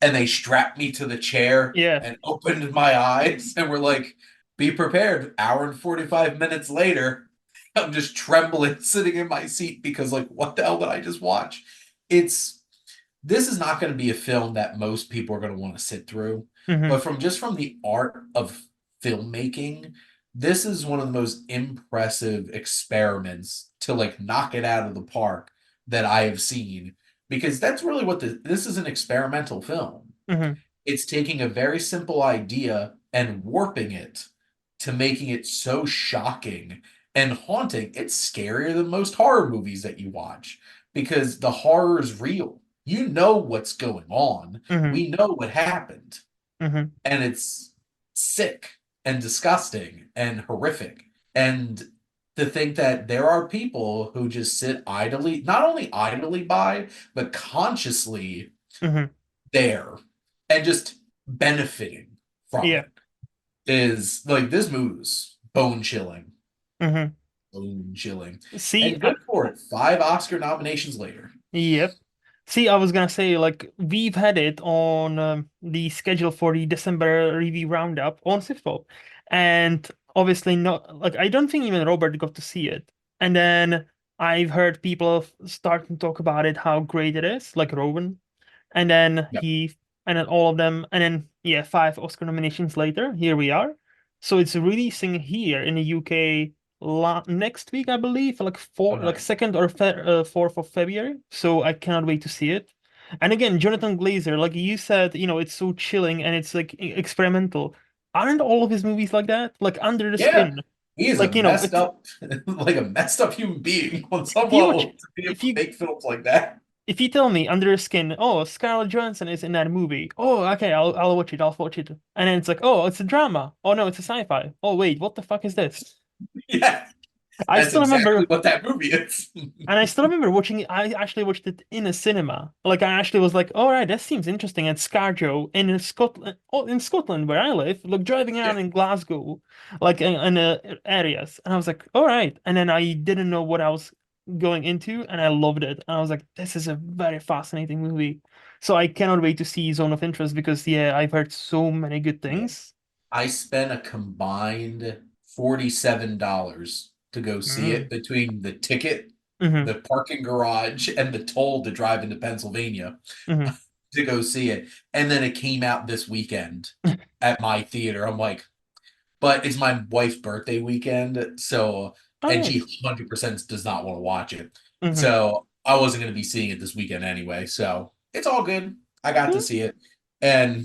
and they strapped me to the chair Yeah. and opened my eyes and were like, be prepared. Hour and 45 minutes later, I'm just trembling sitting in my seat because, like, what the hell did I just watch? It's this is not going to be a film that most people are going to want to sit through. Mm-hmm. But from the art of filmmaking, this is one of the most impressive experiments to like knock it out of the park that I have seen because that's really what this is an experimental film. Mm-hmm. It's taking a very simple idea and warping it to making it so shocking and haunting. It's scarier than most horror movies that you watch because the horror is real. You know what's going on. Mm-hmm. We know what happened. Mm-hmm. And it's sick and disgusting and horrific. And to think that there are people who just sit idly, not only idly by, but consciously Mm-hmm. there and just benefiting from Yeah. it is like this movie's bone chilling, Mm-hmm. bone chilling, See, and good for it. 5 Oscar nominations later. yep. See, I was gonna say, like, we've had it on the schedule for the December review roundup on SIFTPOP. And obviously not like I don't think even Robert got to see it. And then I've heard people start to talk about it, how great it is, like Rowan. And then Yep. and then all of them, and then yeah, 5 Oscar nominations later, here we are. So it's releasing here in the UK next week, I believe, Oh, like nice. 4th of February. So I cannot wait to see it. And again, Jonathan Glazer, like you said, it's so chilling and it's like experimental. Aren't all of his movies like that? Like Under the Yeah, Skin, he is a like messed it's up, like a messed up human being on some if you watch level to be able if to you make films like that. if you tell me Under the Skin, oh, Scarlett Johansson is in that movie. Oh, okay, I'll watch it. I'll watch it. And then it's like, oh, it's a drama. Oh no, it's a sci-fi. Oh wait, what the fuck is this? Yeah, I that's still exactly remember, what that movie is. and I still remember watching it. I actually watched it in a cinema. Like I actually was like, all right, that seems interesting. At Scarjo in Scotland, oh, in Scotland where I live, like driving Yeah, around in Glasgow, like in areas, and I was like, all right. And then I didn't know what I was going into, and I loved it. And I was like, this is a very fascinating movie. So I cannot wait to see Zone of Interest because yeah, I've heard so many good yeah. things. I spent a combined $47 to go see Mm. it between the ticket, Hmm. the parking garage, and the toll to drive into Pennsylvania Hmm. to go see it. And then it came out this weekend at my theater. I'm like, but it's my wife's birthday weekend, so Oh, and she nice. 100% does not want to watch it. Hmm. So I wasn't going to be seeing it this weekend anyway. So it's all good. I got to see it. And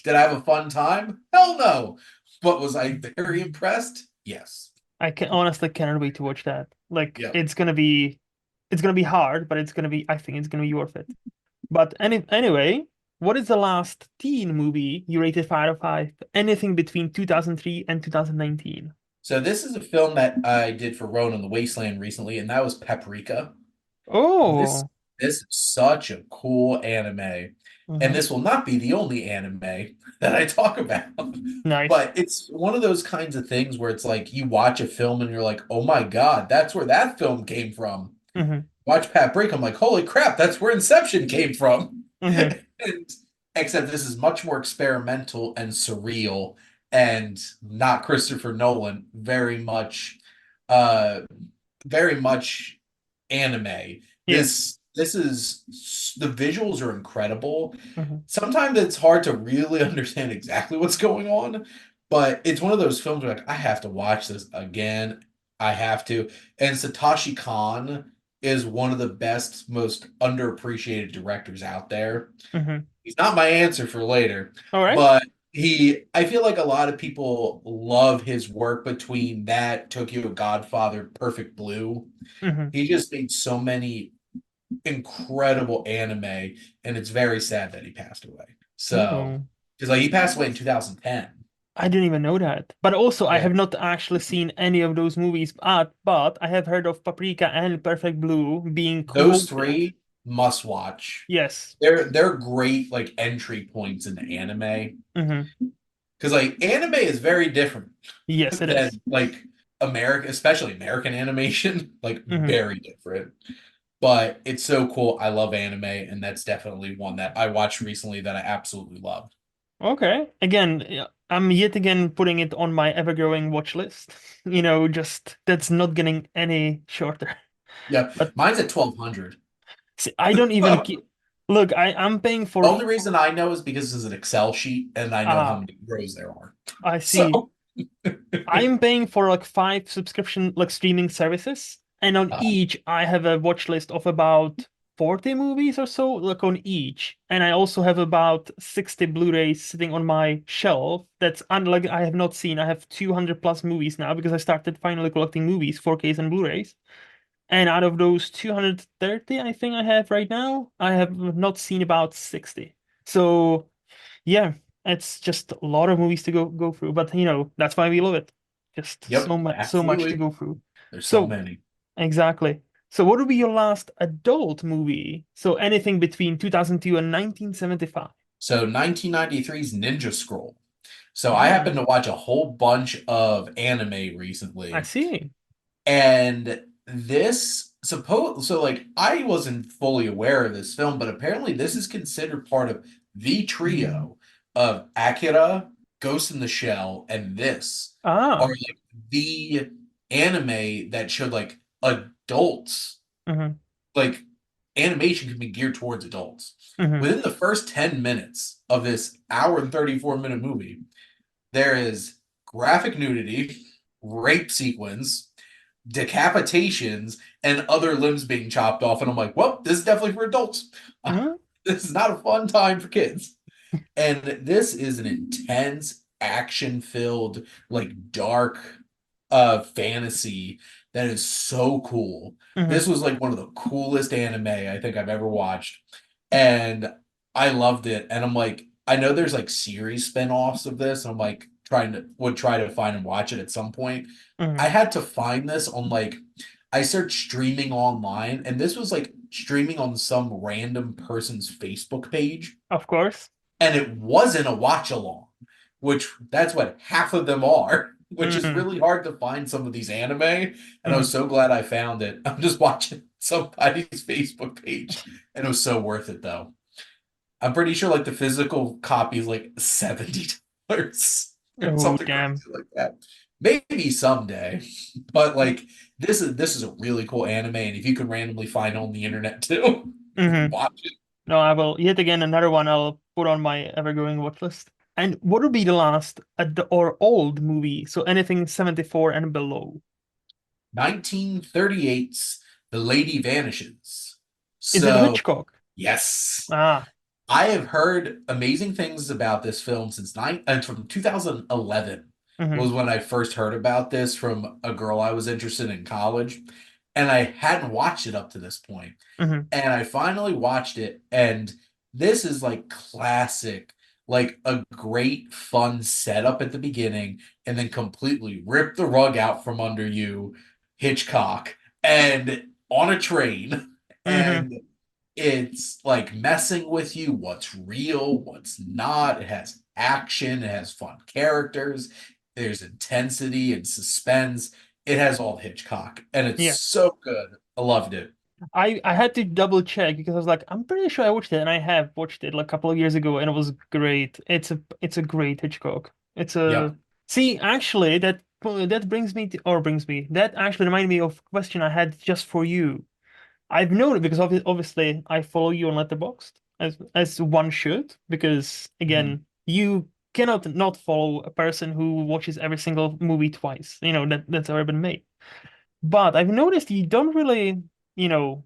did I have a fun time? Hell no. But was I very impressed? Yes. I can honestly cannot wait to watch that. Like Yep. it's gonna be hard, but I think it's gonna be worth it. But anyway, what is the last teen movie you rated 5 out of 5? Anything between 2003 and 2019. So this is a film that I did for Roan on the Wasteland recently, and that was Paprika. This Oh, this is such a cool anime, and hmm, this will not be the only anime that I talk about. nice. But it's one of those kinds of things where it's like you watch a film and you're like, "Oh my God, that's where that film came from." Hmm. Watch Pat Break, I'm like, "Holy crap, that's where Inception came from." Hmm. And except this is much more experimental and surreal and not Christopher Nolan, uh very much anime. Yeah. This is the visuals are incredible. Hmm. Sometimes it's hard to really understand exactly what's going on, but it's one of those films where like I have to watch this again. I have to. And Satoshi Kon is one of the best, most underappreciated directors out there. Hmm. He's not my answer for later, All right. but I feel like a lot of people love his work between that, Tokyo Godfather, Perfect Blue. Hmm. He just made so many incredible anime, and it's very sad that he passed away. So, Oh, because like he passed away in 2010. I didn't even know that. But also, I Yeah, have not actually seen any of those movies, but I have heard of Paprika and Perfect Blue being those quoted. three must watch. Yes. They're great like entry points into anime Hmm. because like anime is very different Yes, it is. than like American, especially American animation, like Hmm. very different. But it's so cool. I love anime, and that's definitely one that I watched recently that I absolutely loved. Okay. Again, yeah, I'm yet again putting it on my ever-growing watch list. Just that's not getting any shorter. Yeah, But mine's at 1200. see, I don't even keep. Look, I'm paying The for. only reason I know is because it's an Excel sheet and I know how Ah, many rows there are. I see. So, I'm paying for like 5 subscription like streaming services, and on uh, each I have a watch list of about 40 movies or so, like on each. And I also have about 60 Blu-rays sitting on my shelf that's unlike I have not seen. I have 200 plus movies now because I started finally collecting movies, 4Ks and Blu-rays. And out of those 230 I think I have right now, I have not seen about 60. So yeah, it's just a lot of movies to go through, but that's why we love it. Just yep, so much to absolutely. go through. There's so So many. exactly. So what would be your last adult movie? So anything between 2002 and 1975. So 1993's Ninja Scroll. So I happened Mm, to watch a whole bunch of anime I recently, see. and like I wasn't fully aware of this film, but apparently this is considered part of the trio of Akira, Ghost in the Shell, and this are Ah. like the anime that showed like adults, Hmm. like animation can be geared towards adults. Hmm. Within the first 10 minutes of this hour and 34-minute movie, there is graphic nudity, rape sequence, decapitations, and other limbs being chopped off. And I'm like, well, this is definitely for adults. Hmm. This is not a fun time for kids. And this is an intense, action filled, like dark fantasy that is so cool. Hmm. This was like one of the coolest anime I think I've ever watched. And I loved it. And I'm like, I know there's like series spin-offs of this, and I'm like would try to find and watch it at some point. I Hmm. had to find this on like I searched streaming online, and this was like streaming on some random person's Facebook page, Of course. and it wasn't a watch along, which that's what half of them are, which is Hmm. really hard to find some of these anime. And I Hmm. was so glad I found it. I'm just watching somebody's Facebook page, and it was so worth it though. I'm pretty sure like the physical copy is like $70 or Oh, something damn. crazy like that. Maybe someday, but like this is a really cool anime, and if you can randomly find it on the internet too, Hmm. watch it. No, I will. Yet again, another one I'll put on my ever-growing watch list. And what would be the last or old movie? So anything 74 and below. 1938's The Lady Vanishes. Is it So Hitchcock? yes, Ah. I have heard amazing things about this film since from 2011 Hmm. was when I first heard about this from a girl I was interested in college, and I hadn't watched it up to this point. Hmm. And I finally watched it, and this is like classic, like a great fun setup at the beginning, and then completely rip the rug out from under you, Hitchcock, and on a train, Hmm. and it's like messing with you, what's real, what's not. It has action, it has fun characters, there's intensity and suspense. It has all Hitchcock, and it's Yeah. so good. I loved it. I had to double check because I was like, I'm pretty sure I watched it, and I have watched it like a couple of years ago, and it was great. It's a great Hitchcock. It's a Yep. See, actually, that brings me to, or brings me that actually reminded me of a question I had just for you. I've noted because obviously I follow you on Letterboxd as one should, because Mhm. again, you cannot not follow a person who watches every single movie twice. That's ever been made. But I've noticed you don't really,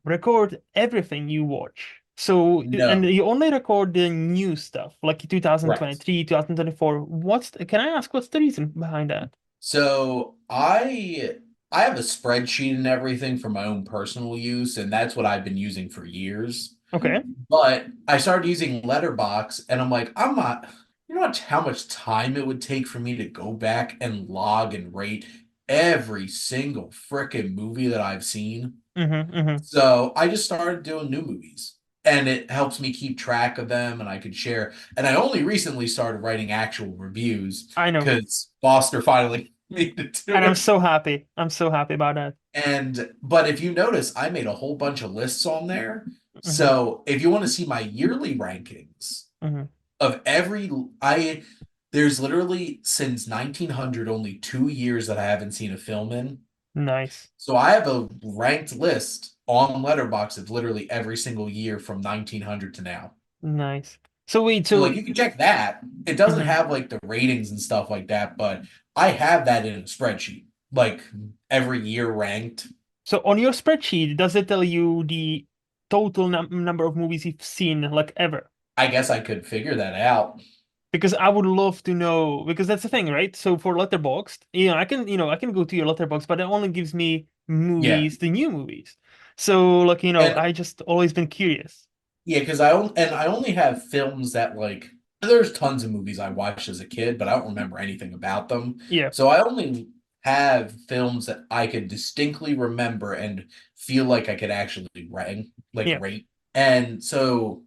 record everything you watch. So, and No, you only record the new stuff, like correct. 2023, 2024. Can I ask what's the reason behind that? So I have a spreadsheet and everything for my own personal use, and that's what I've been using for years. Okay. But I started using Letterbox, and I'm like, I'm not, you know how much time it would take for me to go back and log and rate every single frickin' movie that I've seen. Mm-hmm, mm-hmm. So I just started doing new movies, and it helps me keep track of them, and I could share. And I only recently started writing actual reviews I know. because Foster finally made me And do it. I'm so happy about that. And but if you notice, I made a whole bunch of lists on there. Mm-hmm, So if you want to see my yearly rankings mm-hmm. of every I there's literally since 1900 only 2 years that I haven't seen a film in. Nice. So I have a ranked list on Letterboxd of literally every single year from 1900 to now. Nice. So wait, So so like you can check that. It doesn't mhm. have like the ratings and stuff like that, but I have that in a spreadsheet, like every year ranked. So on your spreadsheet, does it tell you the total number of movies you've seen, like ever? I guess I could figure that out. Because I would love to know, because that's the thing, right? So for Letterboxd, I can go to your Letterboxd, but it only gives me Yeah. movies, the new movies. So like, And I just always been curious. yeah, because I only have films that like there's tons of movies I watched as a kid, but I don't remember anything about them. Yeah, So I only have films that I could distinctly remember and feel like I could actually yeah. rate. And so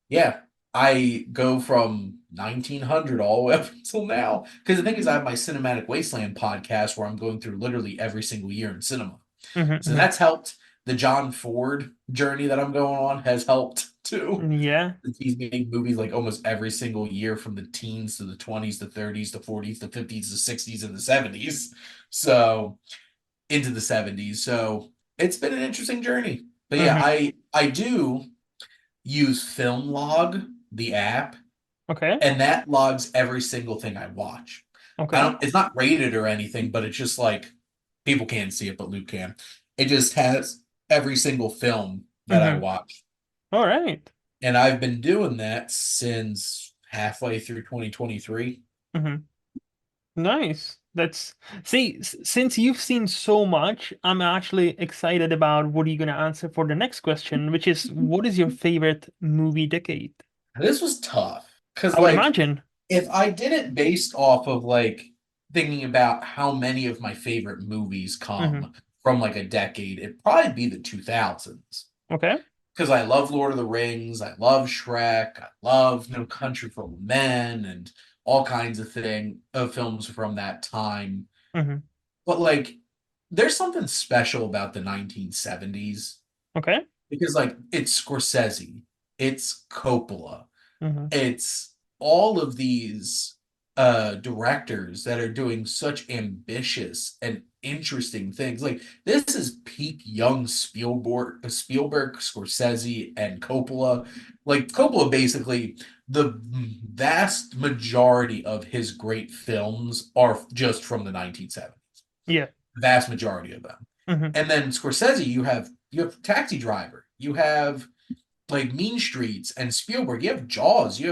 yeah, I go from 1900 all the way up until now. Because the thing is, I have my Cinematic Wasteland podcast where I'm going through literally every single year in cinema. So Hmm. that's helped. The John Ford journey that I'm going on has helped too. Yeah. He's making movies like almost every single year from the teens to the 20s, the 30s, the 40s, the 50s, the 60s, and the 70s. So into the 70s. So it's been an interesting journey. But yeah, Hmm. I do use Film Log, the app, Okay. and that logs every single thing I watch. I Okay. don't it's not rated or anything, but it's just like people can't see it, but Luke can. It just has every single film that I Hmm. watch. All right. And I've been doing that since halfway through 2023. Hmm. Nice. That's see, since you've seen so much, I'm actually excited about what you're gonna answer for the next question, which is what is your favorite movie decade? This was tough because, I would like, imagine. if I did it based off of like thinking about how many of my favorite movies Hmm. come from like a decade, it'd probably be the 2000s. Okay. Because I love Lord of the Rings, I love Shrek, I love No Country for Old Men, and all kinds of films from that time. Hmm. But like, there's something special about the 1970s Okay. because like it's Scorsese, it's Coppola, Hmm. it's all of these directors that are doing such ambitious and interesting things. Like this is peak young Spielberg, Scorsese, and Coppola. Like Coppola, basically, the vast majority of his great films are just from the 1970s. Yeah. Vast majority of them. Hmm. And then Scorsese, you have Taxi Driver, you have like Mean Streets and Spielberg. You have Jaws. You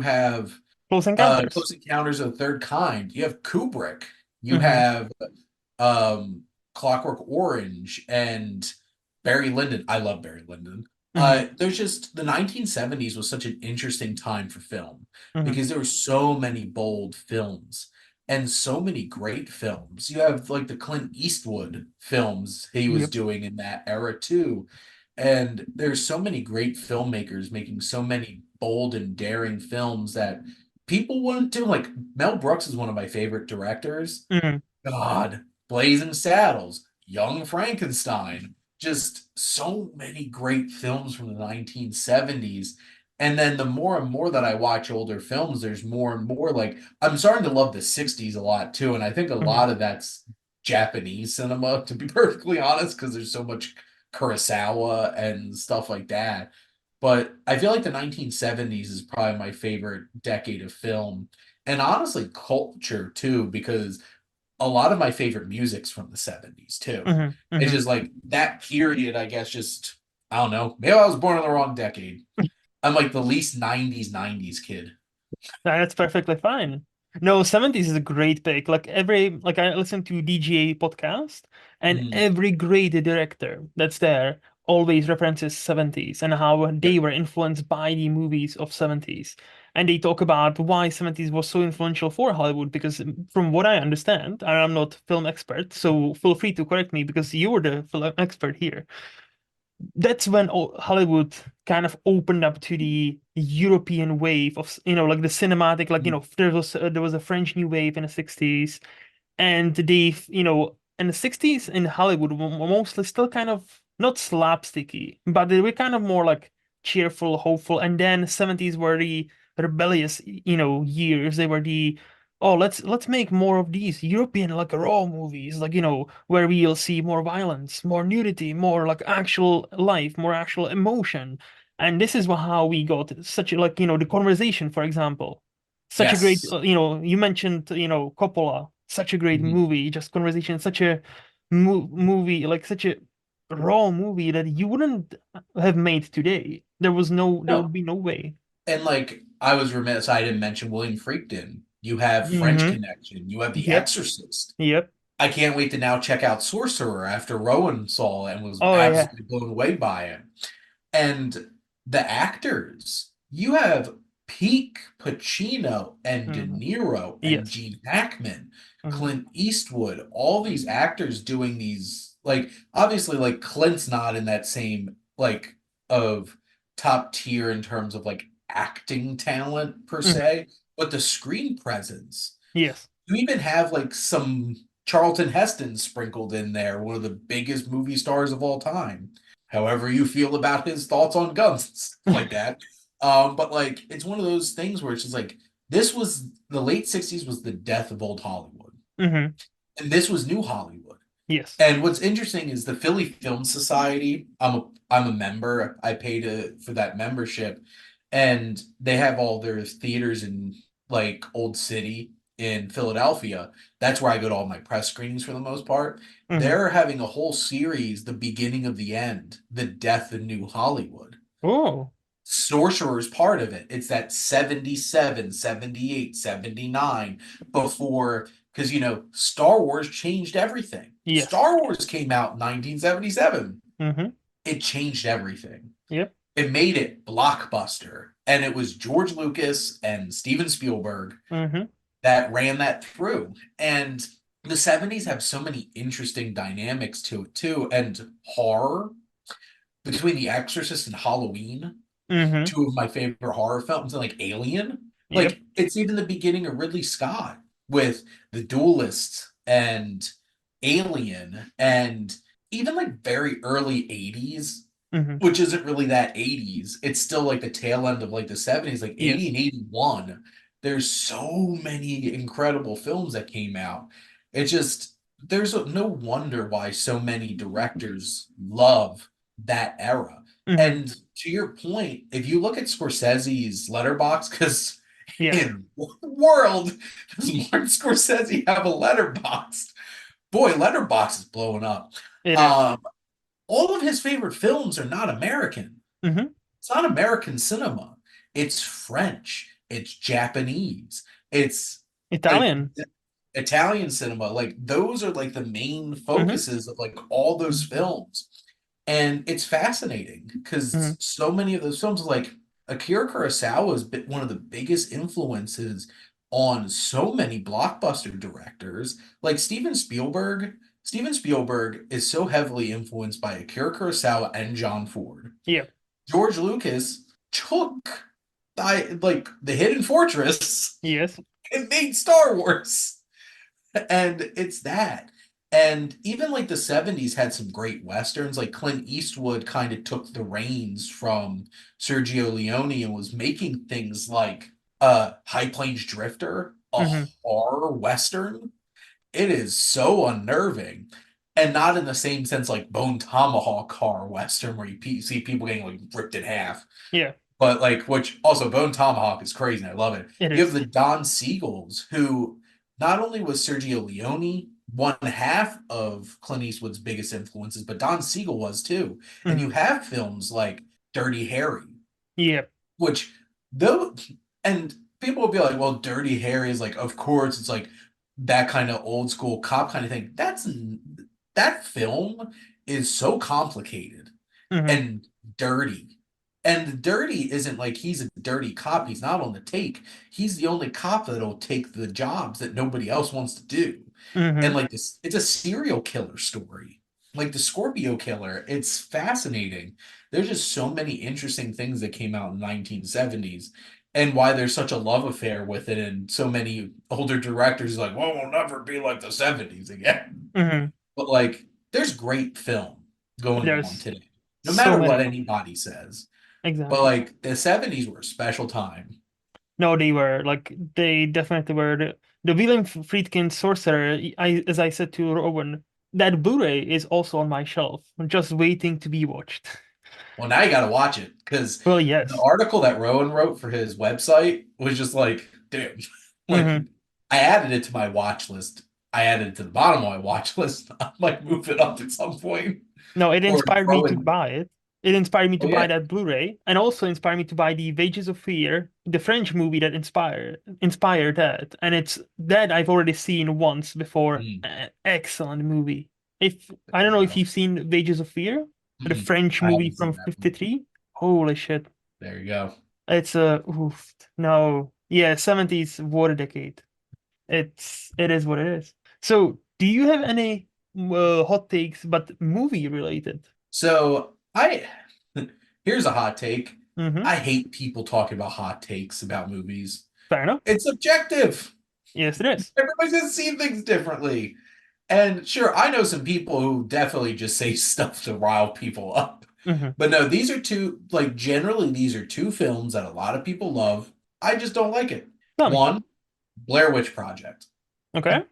have Close Encounters. Close Encounters of the Third Kind. You have Kubrick. You Hmm. have Clockwork Orange and Barry Lyndon. I love Barry Lyndon. Hmm. There's just the 1970s was such an interesting time for film Hmm. because there were so many bold films and so many great films. You have like the Clint Eastwood films he was Yep. doing in that era too. And there's so many great filmmakers making so many bold and daring films that people wouldn't do. Like Mel Brooks is one of my favorite directors. Hmm. God, Blazing Saddles, Young Frankenstein, just so many great films from the 1970s. And then the more and more that I watch older films, there's more and more like I'm starting to love the 60s a lot too. And I think a Hmm. lot of that's Japanese cinema, to be perfectly honest, because there's so much Kurosawa and stuff like that. But I feel like the 1970s is probably my favorite decade of film and honestly culture too, because a lot of my favorite music's from the 70s too. Hmm. It's Hmm. just like that period, I guess, just, I don't know. Maybe I was born in the wrong decade. I'm like the least 90s kid. That's perfectly fine. No, 70s is a great pick. Like I listen to DGA podcast and Mm, every great director that's there always references 70s and how yep. they were influenced by the movies of 70s. And they talk about why 70s was so influential for Hollywood because from what I understand, and I'm not film expert, so feel free to correct me because you're the film expert here, that's when Hollywood kind of opened up to the European wave of, like the cinematic, like, Mm, there was a French New Wave in the 60s, and in the 60s in Hollywood were mostly still kind of not slapsticky, but they were kind of more like cheerful, hopeful. And then 70s were the rebellious, years. They were the, oh, let's make more of these European like raw movies, like, where we'll see more violence, more nudity, more like actual life, more actual emotion. And this is how we got such a, like, the Conversation, for example, such a great, yes. you mentioned, Coppola, such a great Mhm. movie, just Conversation, such a movie, like such a raw movie that you wouldn't have made today. There No. would be no way. And like, I was remiss, I didn't mention William Friedkin. You have French Hmm. Connection. You have The Yep. Exorcist. Yep. I can't wait to now check out Sorcerer after Rowan saw it and was Oh yeah. absolutely blown away by it. And the actors, you have peak Pacino and De Hmm. Niro and Yes. Gene Hackman, Hmm. Clint Eastwood, all these actors doing these like obviously like Clint's not in that same like of top tier in terms of like acting talent per Hmm. se, but the screen presence. Yes. You even have like some Charlton Heston sprinkled in there, one of the biggest movie stars of all time. However you feel about his thoughts on guns and stuff like that. But like it's one of those things where it's just like this was the late 60s was the death of old Hollywood. Hmm. And this was new Hollywood. Yes. And what's interesting is the Philly Film Society. I'm a member. I paid for that membership, and they have all their theaters in like Old City in Philadelphia. That's where I go to all my press screenings for the most part. Hmm. They're having a whole series, The Beginning of the End, The Death of New Hollywood. Oh. Sorcerer is part of it. It's that 77, 78, 79 before because Star Wars changed everything. Yes. Star Wars came out in 1977. Mm-hmm. It changed everything. Yep. It made it blockbuster, and it was George Lucas and Steven Spielberg Mm-hmm. that ran that through. And the 70s have so many interesting dynamics to it too, and horror between The Exorcist and Halloween, Mm-hmm. two of my favorite horror films, like Alien. Yep. Like it's even the beginning of Ridley Scott with The Duelist and Alien, and even like very early 80s, Mm-hmm. which isn't really that 80s. It's still like the tail end of like the 70s, like Yes. Alien 81. There's so many incredible films that came out. It's just no wonder why so many directors love that era. Mm-hmm. And to your point, if you look at Scorsese's letterbox, because Yes. in what world does Martin Scorsese have a letterbox? Boy, letterbox is blowing up. It is. Um, all of his favorite films are not American. Mm-hmm. It's not American cinema. It's French. It's Japanese. It's like Italian. Italian cinema. Like those are like the main Mm-hmm. focuses of like all those films. And it's fascinating Mm-hmm. because so many of those films, like Akira Kurosawa, is one of the biggest influences on so many blockbuster directors. Like Steven Spielberg. Steven Spielberg is so heavily influenced by Akira Kurosawa and John Ford. Yep. George Lucas took the Hidden Fortress Yes. and made Star Wars. And it's that. And even like the 70s had some great westerns. Like Clint Eastwood kind of took the reins from Sergio Leone and was making things like High Plains Drifter, a Mm-hmm. horror western. It is so unnerving. And not in the same sense like Bone Tomahawk horror western where you see people getting like ripped in half. Yeah. But like, which also Bone Tomahawk is crazy. I love it. It You have is. the Don Siegels, who not only was Sergio Leone one half of Clint Eastwood's biggest influences, but Don Siegel was too. And you Mm-hmm. have films like Dirty Harry, Yep. which though, and people will be like, well, Dirty Harry is like, of course, it's like that kind of old school cop kind of thing. That film is so complicated Mm-hmm. and dirty. And dirty isn't like he's a dirty cop. He's not on the take. He's the only cop that'll take the jobs that nobody else wants to do. And Mm-hmm. like this, it's a serial killer story. Like the Scorpio killer, it's fascinating. There's just so many interesting things that came out in the 1970s and why there's such a love affair with it. And so many older directors are like, well, we'll never be like the 70s again. Mm-hmm. But like, there's great film going on There's today, no so matter what many. anybody says. But Exactly. like the 70s were a special time. No, they were like they definitely were the William Friedkin Sorcerer. As I said to Rowan, that Blu-ray is also on my shelf, just waiting to be watched. Well, now you got to watch it because Well, the yes. article that Rowan wrote for his website was just like, damn, like Hmm. I added it to my watch list. I added it to the bottom of my watch list. I might move it up at some point No, it or inspired me throw to in. buy it. It inspired me to Oh buy yeah. that Blu-ray, and also inspired me to buy the Wages of Fear, the French movie that inspired that. And it's that I've already seen once before. Mm, Excellent movie. If I there don't you know if go. you've seen Wages of Fear, the Mm, French I movie haven't from seen that one. '53. Holy shit. There you go. It's a oof. No. Yeah, 70s what a decade. It is what it is. So, do you have any hot takes but movie related? So here's a hot take. Mm-hmm. I hate people talking about hot takes about movies. Fair enough. It's subjective. Yes, it is. Everybody's gonna see things differently. And sure, I know some people who definitely just say stuff to rile people up. Mm-hmm. But no, these are two, like, generally, these are two films that a lot of people love. I just don't like it. Tell me. One, Blair Witch Project. Okay.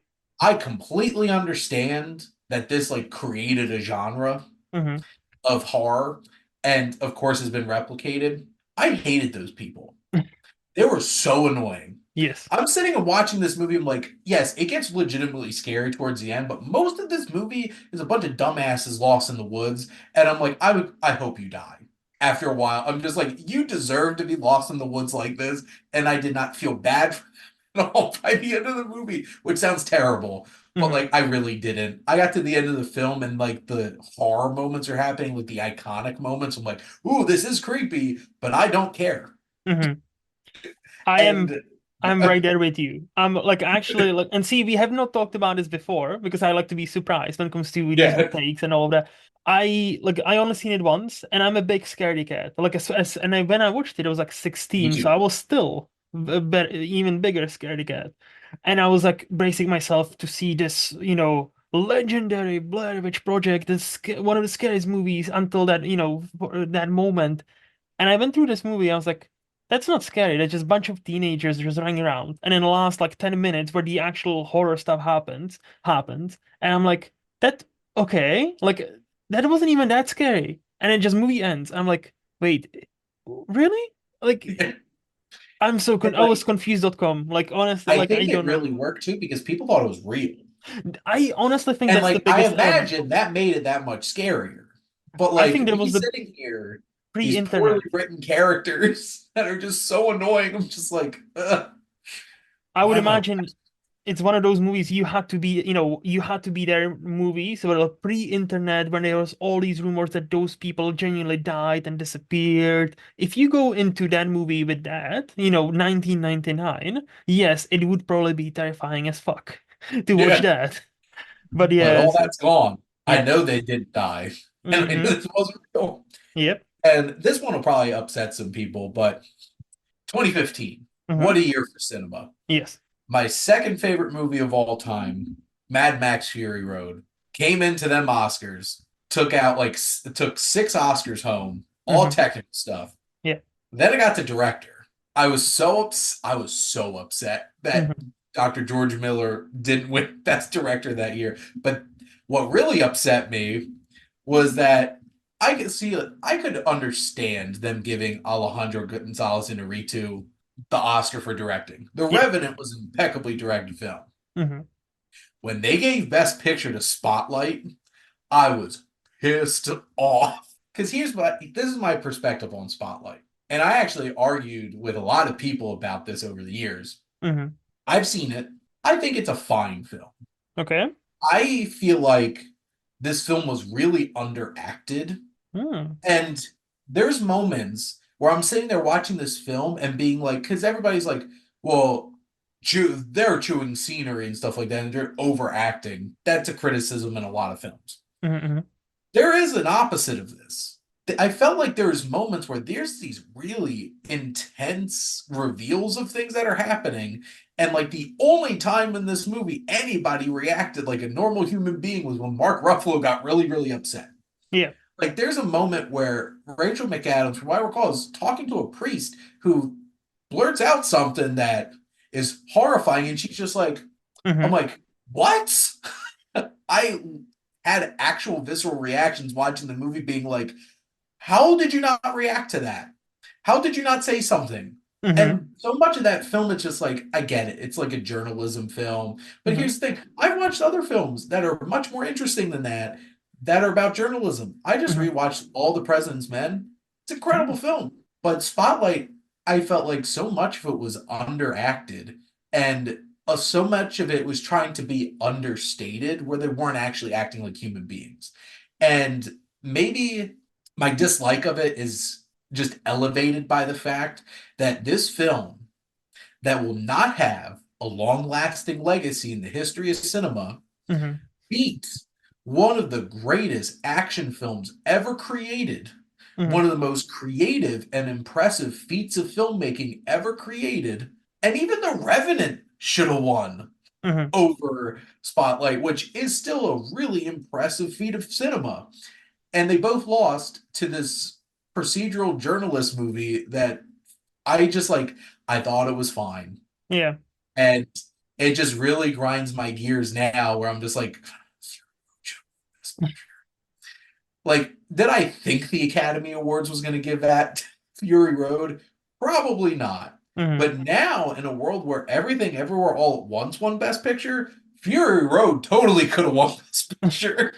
I completely understand that this, like, created a genre Mm-hmm. of horror and, of course, has been replicated. I hated those people. They were so annoying. Yes. I'm sitting and watching this movie. I'm like, yes, it gets legitimately scary towards the end, but most of this movie is a bunch of dumbasses lost in the woods. And I'm like, I hope you die. After a while, I'm just like, you deserve to be lost in the woods like this. And I did not feel bad for at all by the end of the movie, which sounds terrible. But Hmm. like I really didn't. I got to the end of the film and like the horror moments are happening, like the iconic moments. I'm like, ooh, this is creepy, but I don't care. Hmm. I am And I'm right there with you. I'm like actually like, and see, we have not talked about this before because I like to be surprised when it comes to these yeah, hot takes and all of that. I only seen it once, and I'm a big scaredy cat. Like when I watched it, I was like me 16, so too. I was still even bigger scaredy cat, and I was like bracing myself to see this, legendary Blair Witch Project, one of the scariest movies until that, that moment. And I went through this movie, I was like, that's not scary. That's just a bunch of teenagers just running around. And in the last like 10 minutes where the actual horror stuff happens. And I'm like, that okay. Like that wasn't even that scary. And then just movie ends. I'm like, wait, really? Like And I was like confused.com. Like honestly, I like I think it don't know. really worked too because people thought it was real. I honestly think And that's the like I biggest element. imagine that made it that much scarier. But I like think that me was the sitting here, these poorly pre-internet. written characters that are just so annoying. I'm just like, I would why am I? imagine it's one of those movies you had to be there movies were pre-internet when there was all these rumors that those people genuinely died and disappeared. If you go into that movie with that, 1999, yes, it would probably be terrifying as fuck to watch Yeah, that. But but all yes, that's gone. I yeah. know they didn't die, and I know Mm-hmm. this wasn't real. Yep. And this one will probably upset some people, but 2015, Mm-hmm. what a year for cinema. Yes. My second favorite movie of all time, Mad Max Fury Road, came into them Oscars, took 6 Oscars home, all Mm-hmm. technical stuff. Yeah. Then I got to director. I was so upset that Mm-hmm. Dr. George Miller didn't win Best Director that year. But what really upset me was that I could understand them giving Alejandro Gonzalez Inarritu the Oscar for directing. The Yeah. Revenant was an impeccably directed film. Mm-hmm. When they gave Best Picture to Spotlight, I was pissed off. Because this is my perspective on Spotlight. And I actually argued with a lot of people about this over the years. Mm-hmm. I've seen it. I think it's a fine film. Okay. I feel like this film was really underacted. Mm. And there's moments where I'm sitting there watching this film and being like, because everybody's like, well, they're chewing scenery and stuff like that, and they're overacting. That's a criticism in a lot of films. Mm-hmm. There is an opposite of this. I felt like there's moments where there's these really intense reveals of things that are happening. And like the only time in this movie anybody reacted like a normal human being was when Mark Ruffalo got really, really upset. Yeah. Like there's a moment where Rachel McAdams, from what I recall, is talking to a priest who blurts out something that is horrifying, and she's just like, I'm Mm-hmm. like, what? I had actual visceral reactions watching the movie, being like, how did you not react to that? How did you not say something? Mm-hmm. And so much of that film, it's just like, I get it. It's like a journalism film. But Mm-hmm. here's the thing, I've watched other films that are much more interesting than that are about journalism. I just Mm-hmm. rewatched All the President's Men. It's an incredible film. But Spotlight, I felt like so much of it was underacted. And so much of it was trying to be understated where they weren't actually acting like human beings. And maybe my dislike of it is just elevated by the fact that this film that will not have a long-lasting legacy in the history of cinema Mm-hmm. beats one of the greatest action films ever created, Mm-hmm. one of the most creative and impressive feats of filmmaking ever created, and even The Revenant should have won Mm-hmm. over Spotlight, which is still a really impressive feat of cinema. And they both lost to this procedural journalist movie that I just like, I thought it was fine. Yeah. And it just really grinds my gears now where I'm just like, did I think the Academy Awards was going to give that Fury Road? Probably not. Mm-hmm. But now, in a world where everything, everywhere, all at once won Best Picture, Fury Road totally could have won Best Picture.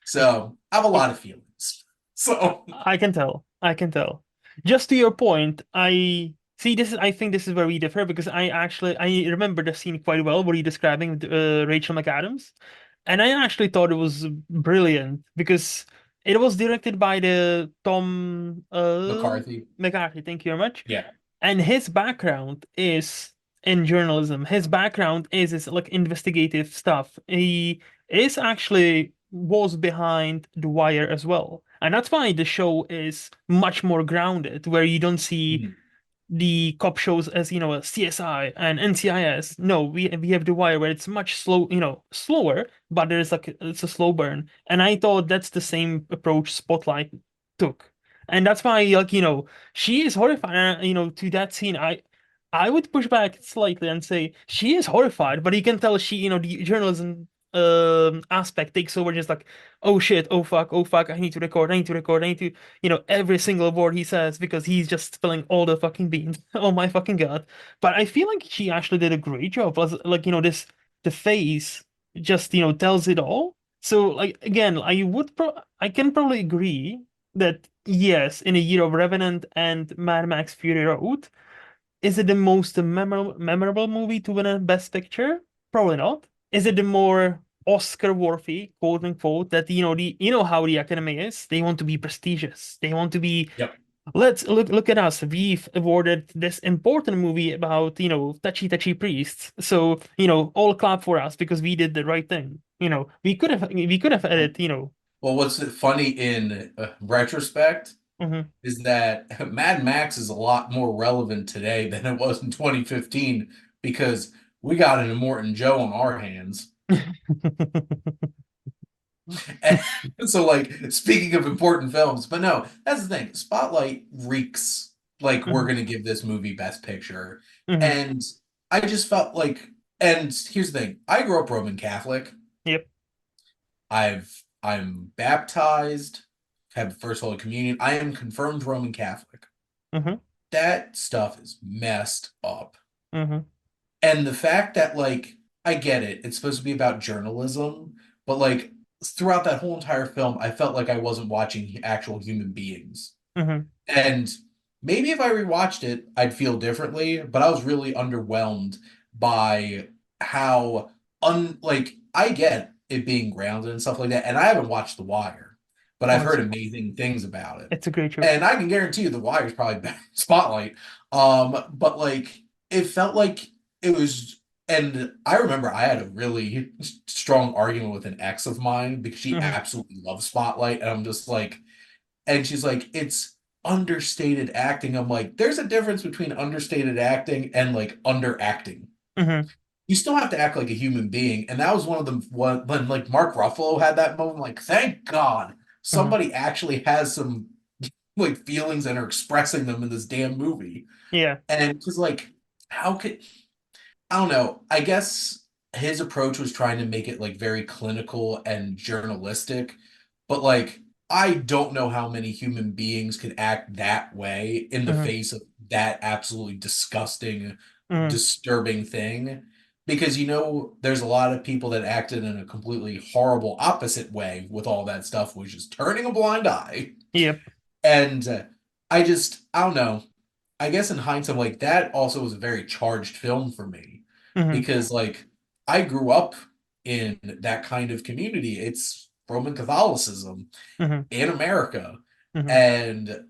So I have a lot of feelings. So I can tell. I can tell. Just to your point, I See, this is, I think this is where we differ because I remember the scene quite well where you're describing Rachel McAdams, and I actually thought it was brilliant because it was directed by the Tom McCarthy. McCarthy. Thank you very much. Yeah. And his background is in journalism. His background is like investigative stuff. He is actually was behind The Wire as well. And that's why the show is much more grounded, where you don't see Mhm. the cop shows as a CSI and NCIS. No, we have The Wire where it's much slower, but there's like it's a slow burn. And I thought that's the same approach Spotlight took, and that's why she is horrified. To that scene, I would push back slightly and say she is horrified, but you can tell the journalism aspect takes over, just like, oh shit, oh fuck, I need to record, I need to record, I need to every single word he says because he's just spilling all the fucking beans. Oh my fucking God. But I feel like she actually did a great job. Like, the face just, tells it all. So, like, again, I can probably agree that, yes, in a year of Revenant and Mad Max Fury Road, is it the most memorable movie to win a Best Picture? Probably not. Is it the more Oscar worthy, quote unquote, that how the Academy is? They want to be prestigious. They want to be, Yep. let's look at us. We've awarded this important movie about, touchy priests. So, all clap for us because we did the right thing. We could have added, Well, what's funny in retrospect mhm. is that Mad Max is a lot more relevant today than it was in 2015 because we got an Immortan Joe on our hands. And so, like, speaking of important films, but no, that's the thing. Spotlight reeks like we're Mhm. going to give this movie Best Picture. Mhm. And I just felt like, and here's the thing, I grew up Roman Catholic. Yep. I'm baptized, have First Holy Communion. I am confirmed Roman Catholic. Mhm. That stuff is messed up. Mhm. And the fact that, like, I get it, it's supposed to be about journalism, but like throughout that whole entire film, I felt like I wasn't watching actual human beings. Mhm. And maybe if I rewatched it, I'd feel differently, but I was really underwhelmed by how like I get it being grounded and stuff like that, and I haven't watched The Wire, but Oh, I've heard amazing things about it. it's a great show. And I can guarantee you The Wire is probably better than Spotlight. But like it felt like it was, and I remember I had a really strong argument with an ex of mine because she Mhm. absolutely loves Spotlight, and I'm just like, and she's like, it's understated acting. I'm like, there's a difference between understated acting and like underacting. Mhm. You still have to act like a human being. And that was one of them when like Mark Ruffalo had that moment, like, thank God Mhm. somebody actually has some like feelings and are expressing them in this damn movie. Yeah. And because like, how could I don't know. I guess his approach was trying to make it like very clinical and journalistic, but like I don't know how many human beings could act that way in the Mhm. face of that absolutely disgusting, Mhm. disturbing thing. Because there's a lot of people that acted in a completely horrible opposite way with all that stuff, which is turning a blind eye. Yep. And I don't know. I guess in hindsight, like that also was a very charged film for me Mhm. because like I grew up in that kind of community. It's Roman Catholicism Mhm. in America. Mhm. And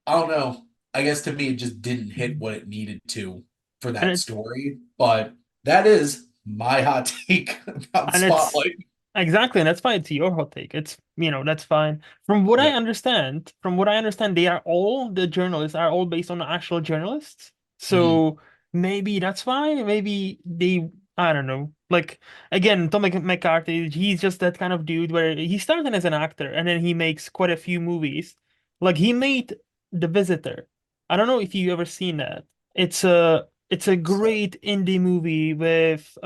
I don't know. I guess to me it just didn't hit Mhm. what it needed to for And that it story. But that is my hot take about and it's Spotlight. exactly, and that's why it's your hot take. It's that's fine. Yep. From what I understand, the journalists are all based on actual journalists. Mhm. So maybe that's why. Maybe they, I don't know. Like, again, Tom McCarthy, he's just that kind of dude where he started as an actor and then he makes quite a few movies. Like he made The Visitor. I don't know if you ever seen that. It's a So, great indie movie with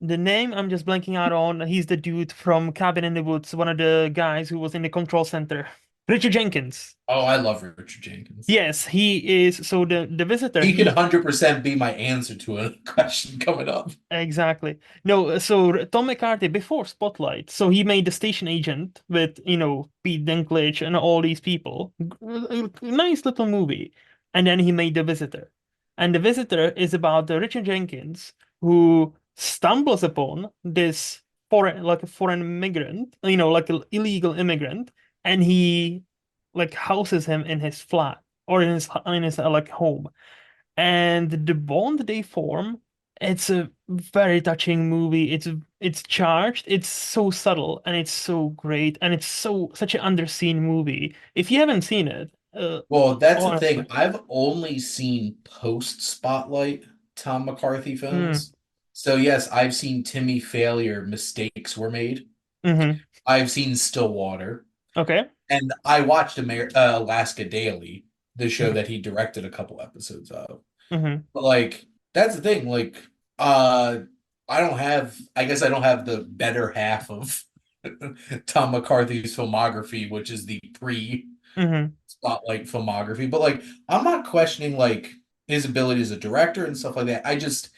the name I'm just blanking out on. He's the dude from Cabin in the Woods, one of the guys who was in the control center. Richard Jenkins. oh, I love Richard Jenkins. Yes, he is. So the visitor, He could he 100% be my answer to a question coming up. exactly. No, so Tom McCarthy before Spotlight, so he made The Station Agent with, Pete Dinklage and all these people. Nice little movie. and then he made The Visitor. And The Visitor is about the Richard Jenkins who stumbles upon this foreign, like a foreign immigrant, like an illegal immigrant, and he like houses him in his flat or in his like home. And the bond they form, it's a very touching movie. It's charged, it's so subtle, and it's so great, and it's such an underseen movie. If you haven't seen it, Well, that's the honestly. thing. I've only seen post-Spotlight Tom McCarthy Mm, films. So yes, I've seen Timmy Failure, Mistakes Were Made. hmm. I've seen Stillwater, Okay. and I watched Alaska Daily, the show Hmm. that he directed a couple episodes of. Hmm. But like that's the thing, like uh I guess I don't have the better half of Tom McCarthy's filmography, which is the pre Hmm. Spotlight filmography, but like I'm not questioning like his ability as a director and stuff like that. I just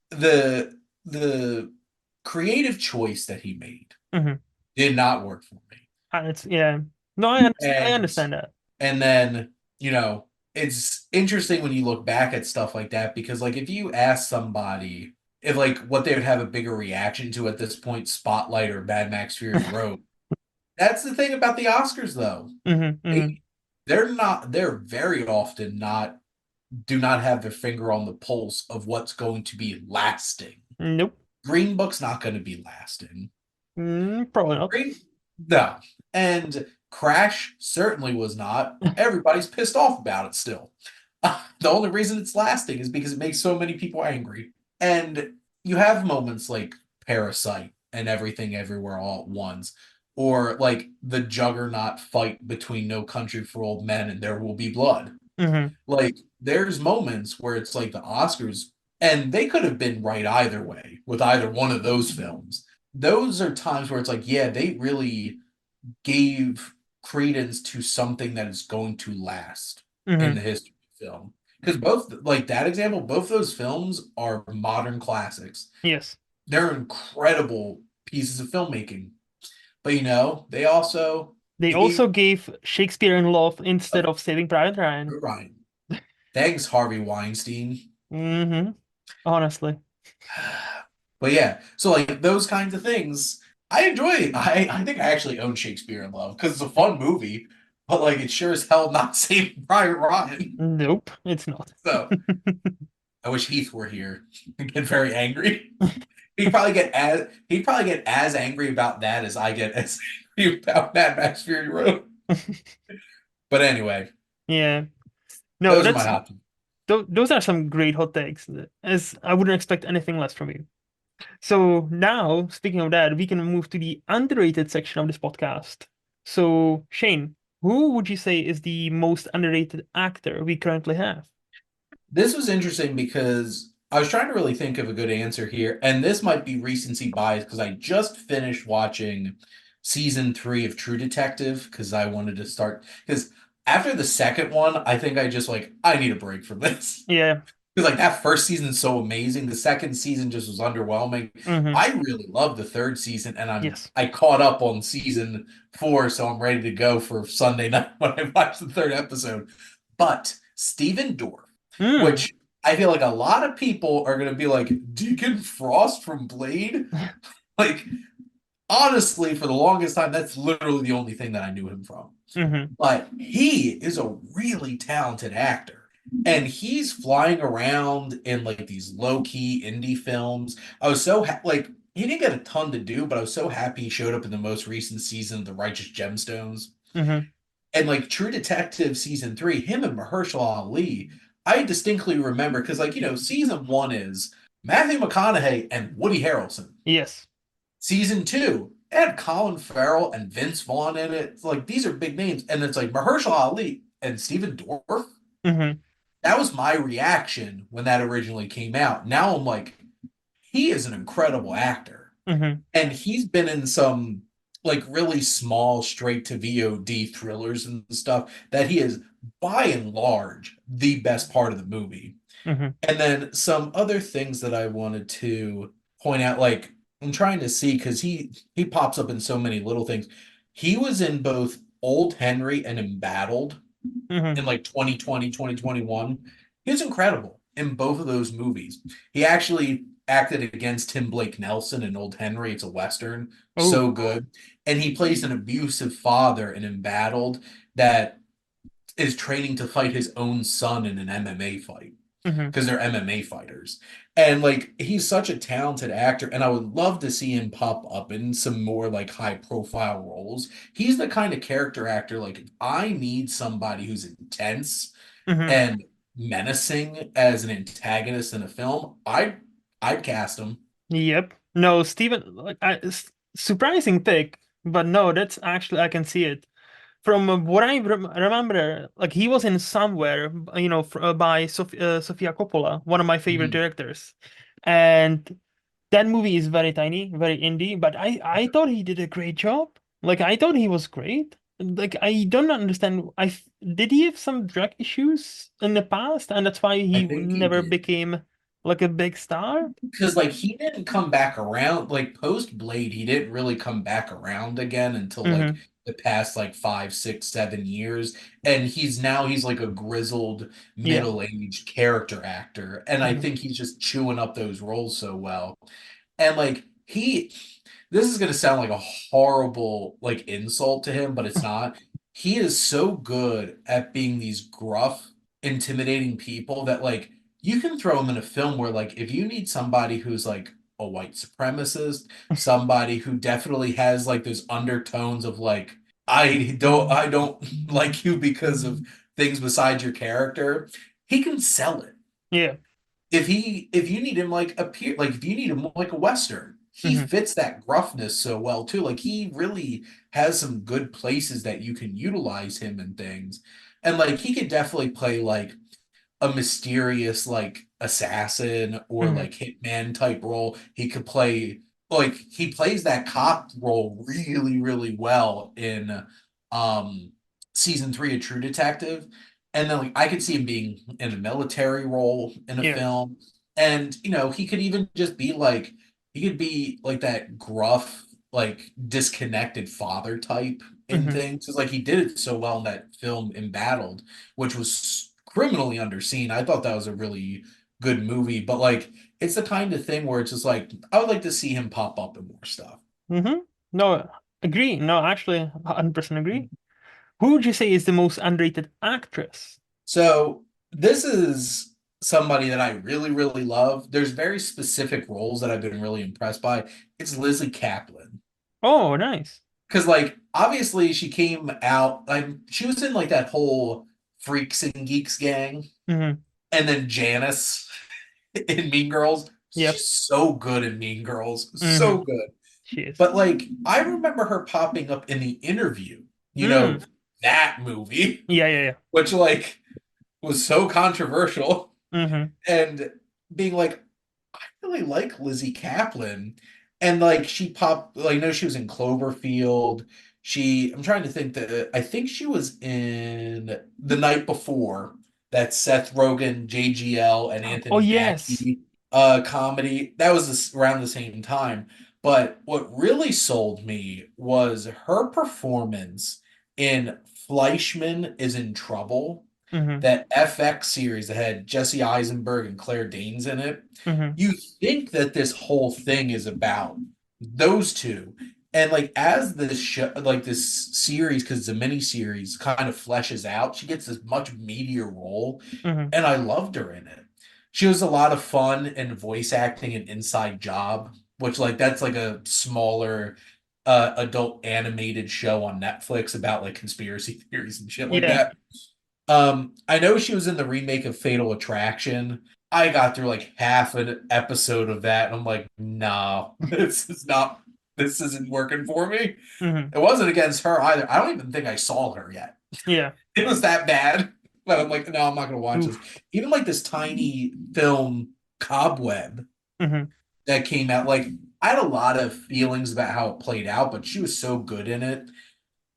the the creative choice that he made Hmm. did not work for me. And it's yeah. No, I And understand that. and then, it's interesting when you look back at stuff like that because like if you ask somebody if like what they would have a bigger reaction to at this point, Spotlight or Mad Max Fury Road. That's the thing about the Oscars though. Hmm. Hmm. They they're very often not do not have their finger on the pulse of what's going to be lasting. Nope. Green Book's not going to be lasting. Probably not. Green, no. And Crash certainly was not. Everybody's pissed off about it still. The only reason it's lasting is because it makes so many people angry. And you have moments like Parasite and Everything Everywhere All at Once, or like the juggernaut fight between No Country for Old Men and There Will Be Blood. Hmm. Like, there's moments where it's like the Oscars, and they could have been right either way with either one of those films. Those are times where it's like, yeah, they really gave credence to something that is going to last in the Hmm. history of film. Because both, like that example, both those films are modern classics. Yes. They're incredible pieces of filmmaking. But they also They gave also gave Shakespeare in Love instead of Saving Private Ryan. Ryan. Thanks, Harvey Weinstein. Hmm. Honestly. But yeah, so like those kinds of things, I enjoy. I think I actually own Shakespeare in Love because it's a fun movie, but like it sure as hell not Saving Private Ryan. Nope, it's not. So I wish Heath were here and get very angry. He'd probably get as angry about that as I get as angry about Mad Max Fury Road. But anyway, Yeah. No, those are my that's hot. those are some great hot takes, as I wouldn't expect anything less from you. So now, speaking of that, we can move to the underrated section of this podcast. So, Shane, who would you say is the most underrated actor we currently have? This was interesting because I was trying to really think of a good answer here, and this might be recency bias because I just finished watching season 3 of True Detective because I wanted to start because after the second one, I think I just like I need a break from this. Yeah. Because like that first season is so amazing. The second season just was underwhelming. Hmm. I really loved the third season, and Yes. I caught up on season 4, so I'm ready to go for Sunday night when I watch the third episode. But Steven Dorff, Mm. which I feel like a lot of people are gonna be like Deacon Frost from Blade. Like honestly, for the longest time, that's literally the only thing that I knew him from. Hmm. But he is a really talented actor. And he's flying around in like these low-key indie films. I was so like he didn't get a ton to do, but I was so happy he showed up in the most recent season of The Righteous Gemstones. Hmm. And like True Detective season 3, him and Mahershala Ali, I distinctly remember because like, season 1 is Matthew McConaughey and Woody Harrelson. Yes. Season 2 it had Colin Farrell and Vince Vaughn in it. It's like these are big names, and it's like Mahershala Ali and Steven Dorff. Hmm. That was my reaction when that originally came out. Now I'm like, he is an incredible actor, Hmm. and he's been in some like really small straight to VOD thrillers and stuff that he is by and large the best part of the movie. Hmm. And then some other things that I wanted to point out, like I'm trying to see because he pops up in so many little things. He was in both Old Henry and Embattled. Hmm. in like 2020, 2021. He was incredible in both of those movies. He actually acted against Tim Blake Nelson in Old Henry. It's a Western. Oh. So good. And he plays an abusive father in Embattled that is training to fight his own son in an MMA fight Hmm. because they're MMA fighters. And like he's such a talented actor, and I would love to see him pop up in some more like high profile roles. He's the kind of character actor like if I need somebody who's intense Hmm. and menacing as an antagonist in a film, I'd cast him. Yep. No, Steven, surprising pick, but no, that's actually I can see it. From what I remember, like he was in somewhere, by Sofia Coppola, one of my favorite Mhm. directors, and that movie is very tiny, very indie. But I thought he did a great job. Like I thought he was great. Like I don't understand. Did he have some drug issues in the past, and that's why I he think he never did. became like a big star? Because like he didn't come back around like post Blade, he didn't really come back around again until like Hmm. the past like 5, 6, 7 years. And he's like a grizzled Yeah. middle-aged character actor. And I Hmm. think he's just chewing up those roles so well. And like this is gonna sound like a horrible like insult to him, but it's not. He is so good at being these gruff, intimidating people that like you can throw him in a film where like if you need somebody who's like a white supremacist, somebody who definitely has like those undertones of like I don't like you because of things besides your character, he can sell it. Yeah. If you need him like appear like if you need him like a western, he Hmm. fits that gruffness so well too. Like he really has some good places that you can utilize him and things. And like he could definitely play like a mysterious like assassin or Hmm. like hitman type role. He could play like he plays that cop role really, really well in um season three of True Detective. And then like I could see him being in a military role in a Yeah. film. And you know, he could even just be like he could be like that gruff, like disconnected father type in Hmm. things. Because like he did it so well in that film Embattled, which was criminally underseen. I thought that was a really good movie, but like it's the kind of thing where it's just like I would like to see him pop up in more stuff. Hmm. No, agree. No, actually, 100% agree. Who would you say is the most underrated actress? So this is somebody that I really, really love. There's very specific roles that I've been really impressed by. It's Lizzie Kaplan. Oh, nice. Because like obviously she came out like she was in like that whole Freaks and Geeks gang, Hmm. and then Janice in Mean Girls. Yep. She's so good in Mean Girls. Hmm. So good. She is. But like I remember her popping up in the interview, you know, Mm. that movie, Yeah, yeah, which like was so controversial yeah. Hmm. and being like, I really like Lizzie Kaplan. And like she popped like I know she was in Cloverfield. I'm trying to think that I think she was in The Night Before, that Seth Rogen, JGL, and Oh, Anthony yes. Mackie comedy. That was around the same time. But what really sold me was her performance in Fleischman is in Trouble, Hmm. that FX series that had Jesse Eisenberg and Claire Danes in it. Hmm. You think that this whole thing is about those two. And like as this show, like this series, because it's a mini series, kind of fleshes out, she gets this much meatier role, Hmm. and I loved her in it. She was a lot of fun and voice acting and Inside Job, which like that's like a smaller adult animated show on Netflix about like conspiracy theories and shit like Yeah. that. I know she was in the remake of Fatal Attraction. I got through like half an episode of that, and I'm like, no, this isn't working for me. Hmm. It wasn't against her either. I don't even think I saw her yet. Yeah. It was that bad. But I'm like, no, I'm not gonna watch this. Oof. Even like this tiny film Cobweb Hmm. that came out, like I had a lot of feelings about how it played out, but she was so good in it.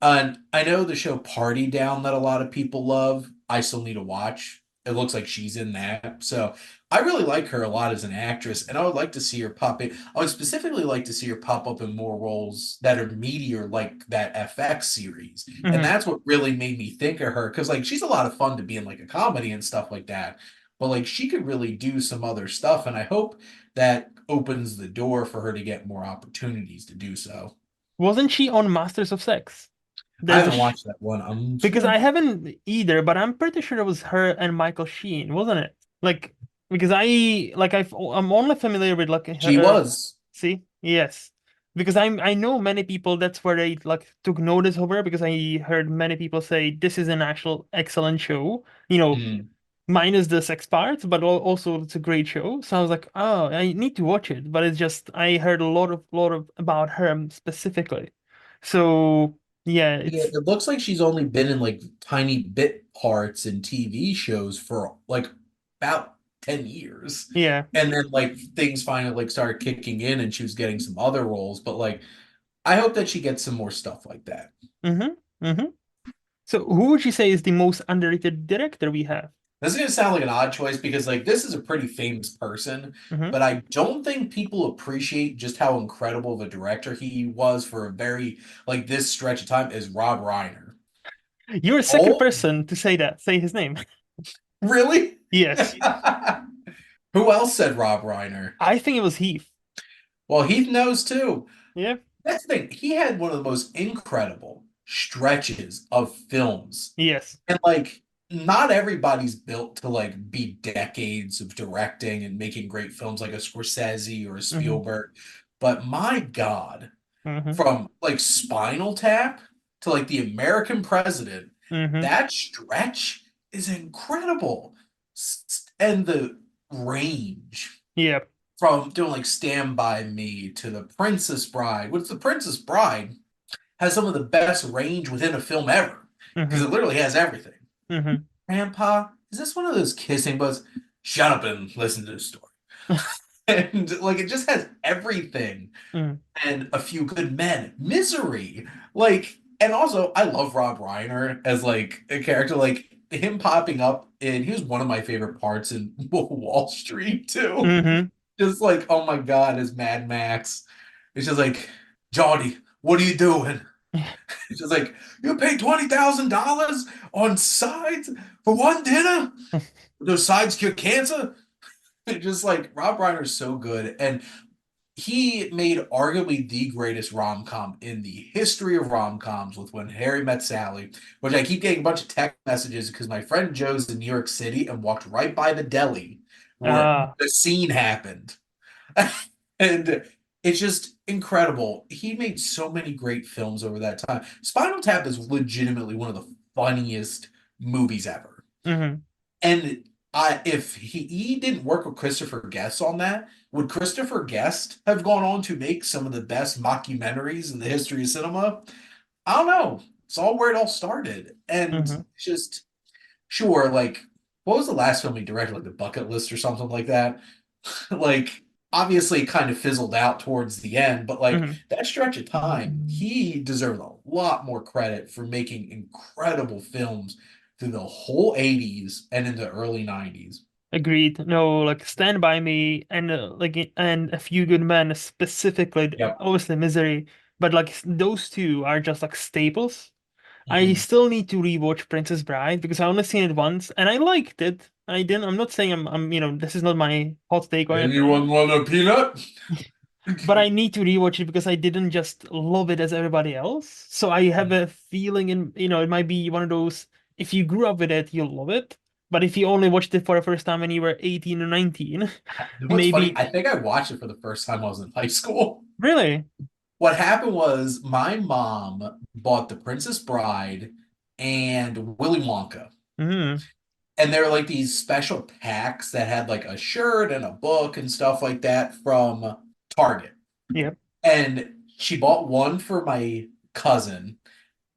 And I know the show Party Down that a lot of people love. I still need to watch. it looks like she's in that. So I really like her a lot as an actress, and I would like to see her pop in. I would specifically like to see her pop up in more roles that are meatier, like that FX series. And Hmm. that's what really made me think of her, because like she's a lot of fun to be in like a comedy and stuff like that. But like she could really do some other stuff, and I hope that opens the door for her to get more opportunities to do so. Wasn't she on Masters of Sex? I There's a haven't watched that one. I'm because I haven't either, but I'm pretty sure it was her and Michael Sheen, wasn't it? Like because I'm only familiar with like she her. was. See, yes, because I know many people that's where they like took notice of her because I heard many people say this is an actual excellent show. Mm. Minus the sex part, but also it's a great show. So I was like, oh, I need to watch it. But it's just I heard a lot of about her specifically. So yeah, Yeah, it's it looks like she's only been in like tiny bit parts in TV shows for like about 10 years. yeah. And then like things finally like started kicking in and she was getting some other roles. But like I hope that she gets some more stuff like that. Mm-hmm. Mm-hmm. So who would you say is the most underrated director we have? This is gonna sound like an odd choice because like this is a pretty famous person, Mm-hmm. but I don't think people appreciate just how incredible of a director he was for a very like this stretch of time is Rob Reiner. You're a second Oh, person to say that. Say his name. really? Yes. Who else said Rob Reiner? I think it was Heath. Well, Heath knows too. Yeah. That's the thing. He had one of the most incredible stretches of films. Yes. And like not everybody's built to like be decades of directing and making great films like a Scorsese or a Mm-hmm. Spielberg. But my God, Mm-hmm. from like Spinal Tap to like The American President, Mm-hmm. that stretch is incredible. And the range Yeah. from doing like Stand By Me to The Princess Bride, which The Princess Bride has some of the best range within a film ever because Mm-hmm. it literally has everything. Mm-hmm. Grandpa, is this one of those kissing buzz? Shut up and listen to the story. And like it just has everything Mm-hmm. and A Few Good Men, Misery. Like, and also I love Rob Reiner as like a character, like him popping up and he was one of my favorite parts in Wall Street too. Mm-hmm. Just like, oh my God, as Mad Max. It's just like, Johnny, what are you doing? It's just like, you paid $20,000 on sides for one dinner? Those sides cure cancer? It's just like Rob Reiner is so good. And he made arguably the greatest rom-com in the history of rom-coms with When Harry Met Sally, which I keep getting a bunch of text messages because my friend Joe's in New York City and walked right by the deli where Ah. the scene happened. And it's just incredible. He made so many great films over that time. Spinal Tap is legitimately one of the funniest movies ever. Mm-hmm. And if he didn't work with Christopher Guest on that, would Christopher Guest have gone on to make some of the best mockumentaries in the history of cinema? I don't know. It's all where it all started. And Mm-hmm. just sure, like what was the last film he directed? Like The Bucket List or something like that? Like obviously it kind of fizzled out towards the end, but like Mm-hmm. that stretch of time, he deserves a lot more credit for making incredible films through the whole 80s and into early 90s. Agreed. No, like Stand By Me and and A Few Good Men specifically, Yep. obviously Misery, but like those two are just like staples. I Mhm. still need to rewatch Princess Bride because I only seen it once and I liked it. I didn't. I'm not saying this is not my hot take or anything, Anyone want a peanut? but I need to rewatch it because I didn't just love it as everybody else. So I have a feeling it might be one of those, if you grew up with it, you'll love it. But if you only watched it for the first time when you were 18 or 19, What's funny, maybe I think I watched it for the first time when I was in high school. really. What happened was my mom bought The Princess Bride and Willy Wonka. Hmm. And there were like these special packs that had like a shirt and a book and stuff like that from Target. Yep. And she bought one for my cousin.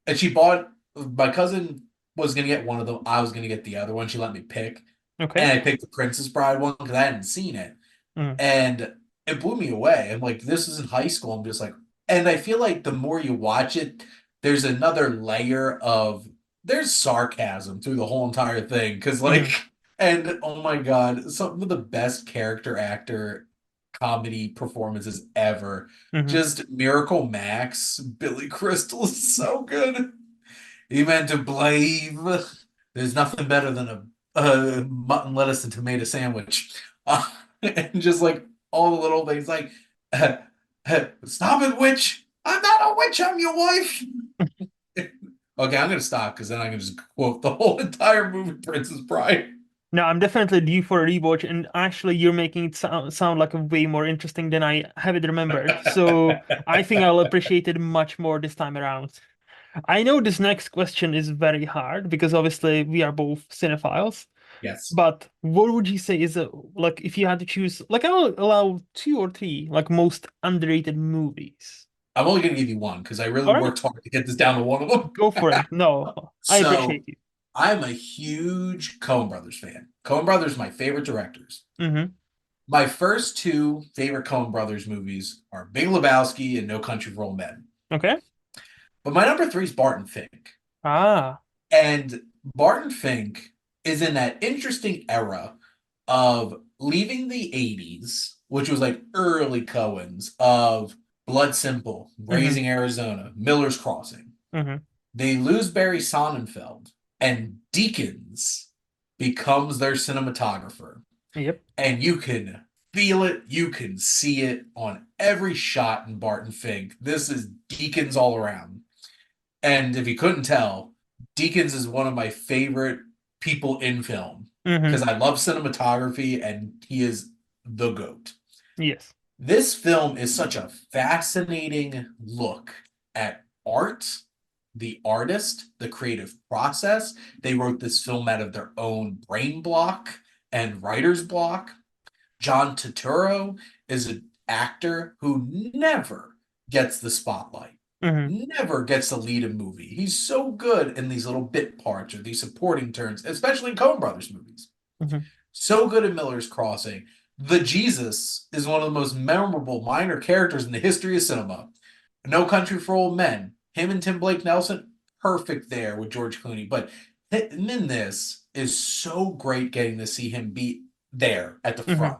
And she bought my cousin was gonna get one of them. I was gonna get the other one. She let me pick. Okay. And I picked the Princess Bride one because I hadn't seen it. Mm. And it blew me away. I'm like, this is in high school. I'm just like, and I feel like the more you watch it, there's another layer of there's sarcasm through the whole entire thing. Cause like Hmm. And oh my God, some of the best character actor comedy performances ever. Hmm. Just Miracle Max, Billy Crystal is so good. He meant to believe there's nothing better than a mutton, lettuce, and tomato sandwich. And just like all the little things, like, stop it, witch. I'm not a witch, I'm your wife. Okay, I'm gonna stop because then I can just quote the whole entire movie, Princess Bride. No, I'm definitely due for a rewatch, and actually, you're making it sound like a way more interesting than I have it remembered. So I think I'll appreciate it much more this time around. I know this next question is very hard because obviously we are both cinephiles. Yes. But what would you say is like if you had to choose, like I'll allow two or three like most underrated movies. I'm only gonna give you one because I really All right, worked hard to get this down to one of them. go for it. No, I So appreciate you. I'm a huge Coen Brothers fan. Coen Brothers, my favorite directors. Mm-hmm. My first two favorite Coen Brothers movies are Big Lebowski and No Country for Old Men. Okay. But my number three is Barton Fink. Ah. And Barton Fink is in that interesting era of leaving the 80s, which was like early Coens, of Blood Simple, Mm-hmm. Raising Arizona, Miller's Crossing. Mm-hmm. They lose Barry Sonnenfeld, and Deakins becomes their cinematographer. Yep. And you can feel it, you can see it on every shot in Barton Fink. This is Deakins all around. And if you couldn't tell, Deakins is one of my favorite people in film Mm-hmm. because I love cinematography and he is the GOAT. Yes. This film is such a fascinating look at art, the artist, the creative process. They wrote this film out of their own brain block and writer's block. John Turturro is an actor who never gets the spotlight, Mm-hmm. never gets to lead a movie. He's so good in these little bit parts or these supporting turns, especially in Coen Brothers movies. Mm-hmm. So good in Miller's Crossing. The Jesus is one of the most memorable minor characters in the history of cinema. No Country for Old Men. Him and Tim Blake Nelson, perfect there with George Clooney. But in this is so great getting to see him be there at the Mm-hmm. front.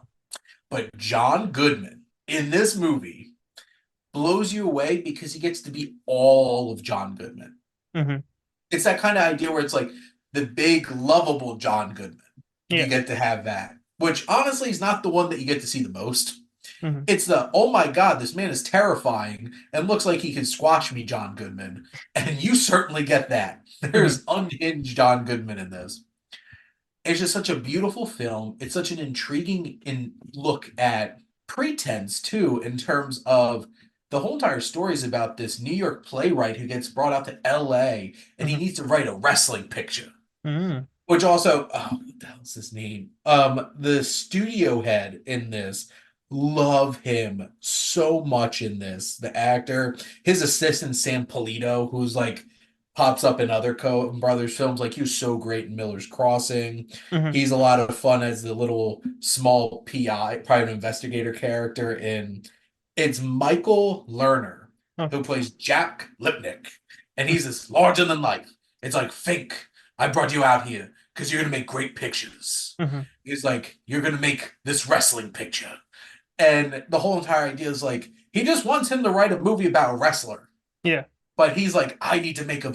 But John Goodman in this movie blows you away because he gets to be all of John Goodman. Mm-hmm. It's that kind of idea where it's like the big, lovable John Goodman. You Yes. get to have that, which honestly is not the one that you get to see the most. Mm-hmm. It's the, oh my God, this man is terrifying and looks like he can squash me, John Goodman. And you certainly get that. Mm-hmm. There's unhinged John Goodman in this. It's just such a beautiful film. It's such an intriguing look at pretense too, in terms of the whole entire story is about this New York playwright who gets brought out to LA and he Mm-hmm. needs to write a wrestling picture. Mm-hmm. Which also, oh, what the hell's his name? The studio head in this, love him so much in this. The actor, his assistant Sam Polito, who's like pops up in other Coen Brothers films, like he was so great in Miller's Crossing. Mm-hmm. He's a lot of fun as the little small PI, private investigator character in. It's Michael Lerner Okay. who plays Jack Lipnick, and he's this larger than life. It's like Fink. I brought you out here because you're gonna make great pictures. Mm-hmm. He's like, you're gonna make this wrestling picture. And the whole entire idea is like, he just wants him to write a movie about a wrestler. Yeah. But he's like, I need to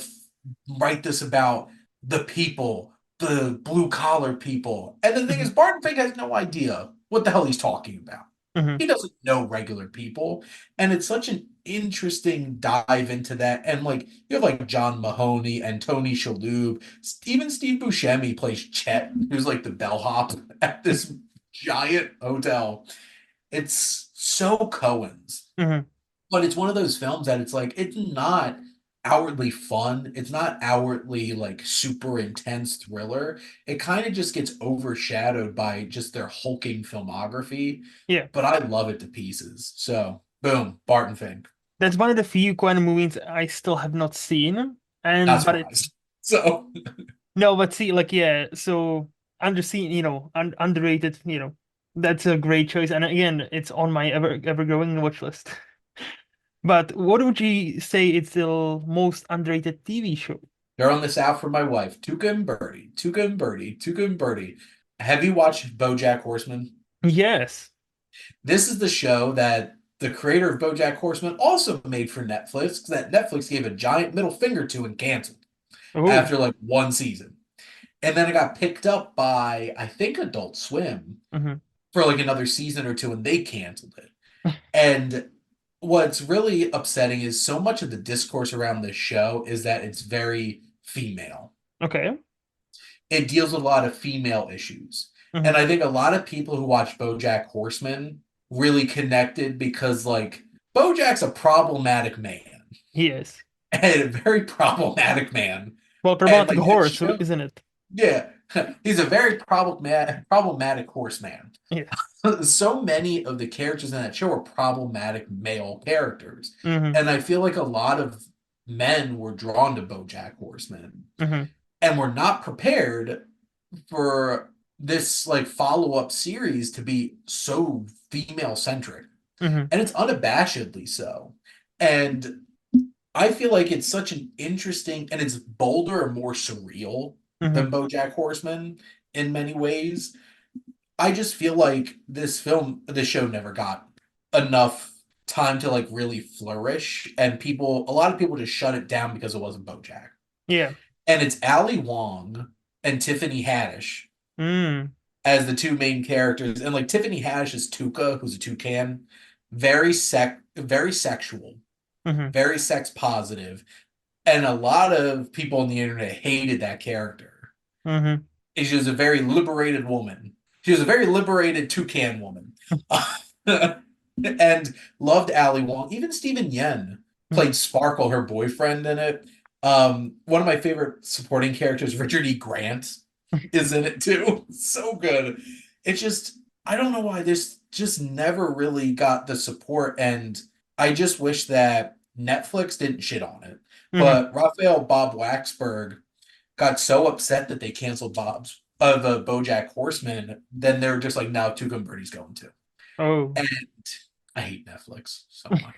write this about the people, the blue collar people. And the thing Mm-hmm. is, Barton Fink has no idea what the hell he's talking about. Mm-hmm. He doesn't know regular people. And it's such an interesting dive into that. And like you have like John Mahoney and Tony Shalhoub, even Steve Buscemi plays Chet, who's like the bellhop at this giant hotel. It's so Cohen's, Mm-hmm. but it's one of those films that it's like it's not outwardly fun. It's not outwardly like super intense thriller. It kind of just gets overshadowed by just their hulking filmography. Yeah. But I love it to pieces. So boom, Barton Fink. That's one of the few Coen movies I still have not seen. Not And but it surprised. So no, but see, like yeah, so underseen, underrated, that's a great choice. And again, it's on my ever growing watch list. But what would you say is the most underrated TV show? throwing this out for my wife. Tuca and Birdie, Tuca and Birdie, Tuca and Birdie. Have you watched BoJack Horseman? Yes. This is the show that the creator of BoJack Horseman also made for Netflix, that Netflix gave a giant middle finger to and canceled Oh. after like one season. And then it got picked up by, I think, Adult Swim Hmm. for like another season or two, and they canceled it. And what's really upsetting is so much of the discourse around this show is that it's very female. Okay. It deals with a lot of female issues. And Hmm. I think a lot of people who watch BoJack Horseman really connected because like BoJack's a problematic man He is. and a very problematic man. Well, And problematic like this horse, show, isn't it? yeah, he's a very problematic horseman. Yeah. So many of the characters in that show are problematic male characters. Hmm. And I feel like a lot of men were drawn to BoJack Horseman Hmm. and were not prepared for this like follow-up series to be so female centric. Hmm. And it's unabashedly so. And I feel like it's such an interesting and it's bolder and more surreal Hmm. than BoJack Horseman in many ways. I just feel like this show never got enough time to like really flourish, and a lot of people just shut it down because it wasn't BoJack. Yeah. And it's Ali Wong and Tiffany Haddish Mm. as the two main characters, and like Tiffany Haddish is Tuca, who's a toucan, very sexual, Hmm. very sex positive, and a lot of people on the internet hated that character. Hmm. And she was a very liberated woman. She was a very liberated toucan woman. And loved Ali Wong. Even Stephen Yen Hmm. played Sparkle, her boyfriend, in it. One of my favorite supporting characters, Richard E. Grant, is in it too. So good. It's just, I don't know why this just never really got the support. And I just wish that Netflix didn't shit on it. Hmm. But Raphael Bob Waxberg got so upset that they canceled the BoJack Horseman, then they're just like, now Tuca and Birdie's going to. Oh. And I hate Netflix so much.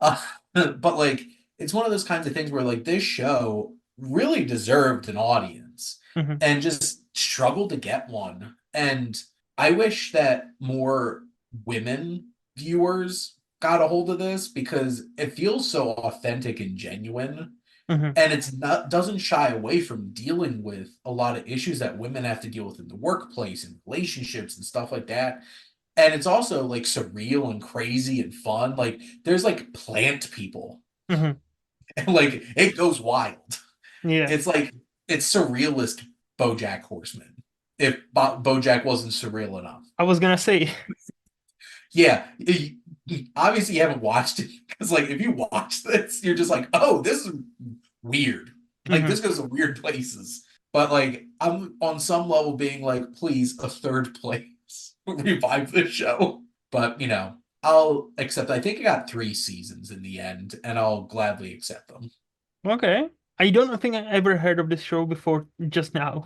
Uh, but like, it's one of those kinds of things where like this show really deserved an audience Hmm. and just struggled to get one. And I wish that more women viewers got a hold of this because it feels so authentic and genuine, Hmm. and it's not doesn't shy away from dealing with a lot of issues that women have to deal with in the workplace and relationships and stuff like that. And it's also like surreal and crazy and fun. Like there's like plant people Hmm. and like it goes wild. Yeah. It's like it's surrealist BoJack Horseman. If BoJack wasn't surreal enough. I was gonna say. Yeah, obviously you haven't watched it because like if you watch this, you're just like, oh, this is weird. Like Hmm. this goes to weird places. But like I'm on some level being like, please, a third place. Revive this show. But I'll accept. I think I got 3 seasons in the end, and I'll gladly accept them. Okay. I don't think I ever heard of this show before just now.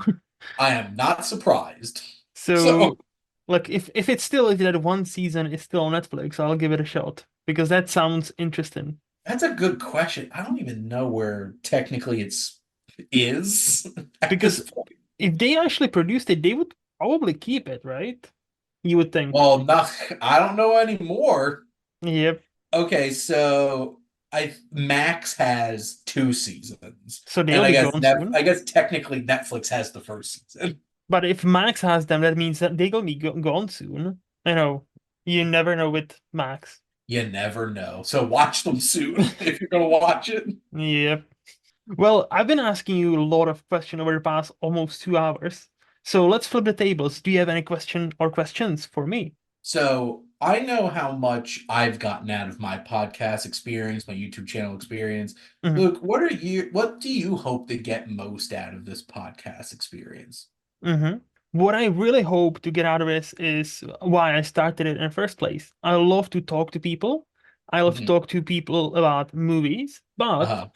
I am not surprised. So So, like, if that one season is still on Netflix, I'll give it a shot because that sounds interesting. that's a good question. I don't even know where technically it's is at this Because point. if they actually produced it, they would probably keep it, right? You would think. Well, not I don't know anymore. Yep. Okay, so I Max has 2 seasons, So they'll and be gone soon. I guess technically Netflix has the first season. But if Max has them, that means that they're gonna be gone soon. I know. You never know with Max. You never know. So watch them soon if you're gonna watch it. Yep. Well, I've been asking you a lot of questions over the past almost 2 hours. So let's flip the tables. Do you have any question or questions for me? So I know how much I've gotten out of my podcast experience, my YouTube channel experience. Mhm. Luke, what do you hope to get most out of this podcast experience? Hmm. What I really hope to get out of this is why I started it in the first place. I love to talk to people. I love to Hmm. talk to people about movies, but Uh-huh.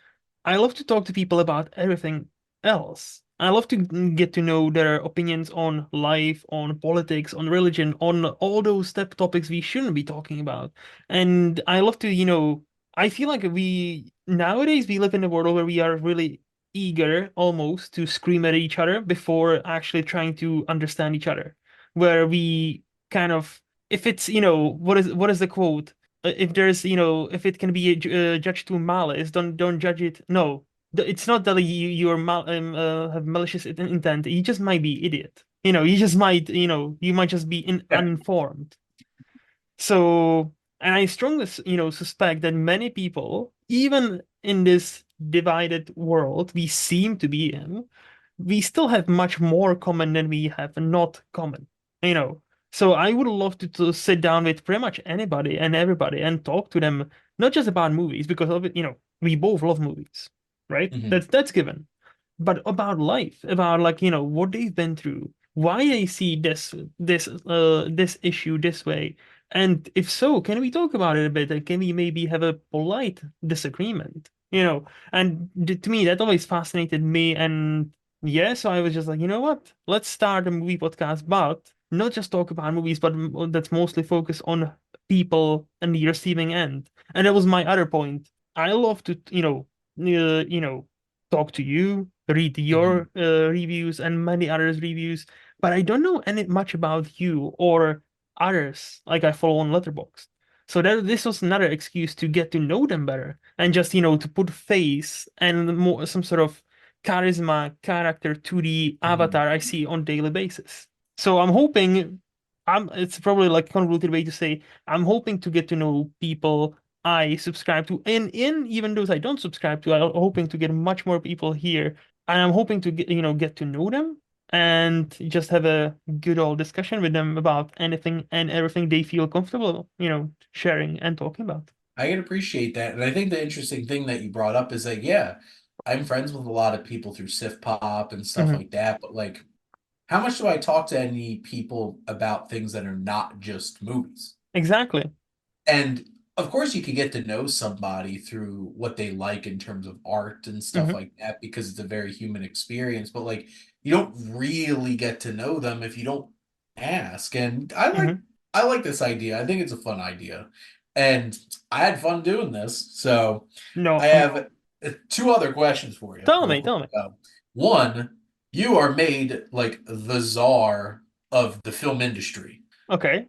I love to talk to people about everything else. I love to get to know their opinions on life, on politics, on religion, on all those step topics we shouldn't be talking about. And I love to, I feel like we nowadays we live in a world where we are really eager almost to scream at each other before actually trying to understand each other. Where we kind of, if it's, what is the quote? If there's, if it can be judged to malice, don't judge it. No, it's not that you're have malicious intent. You just might be idiot. You just might, you might just be Yeah. uninformed. So, and I strongly, suspect that many people, even in this divided world we seem to be in, we still have much more common than we have not common, you know. So I would love to sit down with pretty much anybody and everybody and talk to them, not just about movies, because of it, we both love movies, right? Mhm. That's given. But about life, about like, what they've been through, why they see this issue this way. And if so, can we talk about it a bit? And can we maybe have a polite disagreement? And to me, that always fascinated me. And yeah, so I was just like, you know what? Let's start a movie podcast, but not just talk about movies, but that's mostly focused on people and the receiving end. And that was my other point. I love to, talk to you, read Mhm. your reviews and many others' reviews, but I don't know any much about you or others like I follow on Letterboxd. So this was another excuse to get to know them better and just, to put face and more some sort of charisma character to the Mhm. avatar I see on daily basis. So I'm hoping it's probably like a convoluted way to say I'm hoping to get to know people I subscribe to, and in even those I don't subscribe to, I'm hoping to get much more people here, and I'm hoping to get to know them and just have a good old discussion with them about anything and everything they feel comfortable, sharing and talking about. I can appreciate that. And I think the interesting thing that you brought up is like, yeah, I'm friends with a lot of people through Sif Pop and stuff Hmm. like that. But like, how much do I talk to any people about things that are not just movies? Exactly. And of course, you could get to know somebody through what they like in terms of art and stuff Hmm. like that because it's a very human experience. But like, you don't really get to know them if you don't ask. And Hmm. I like this idea. I think it's a fun idea, and I had fun doing this. So No, I have two other questions for you, tell real me, quick. tell me. One, you are made like the czar of the film industry. Okay.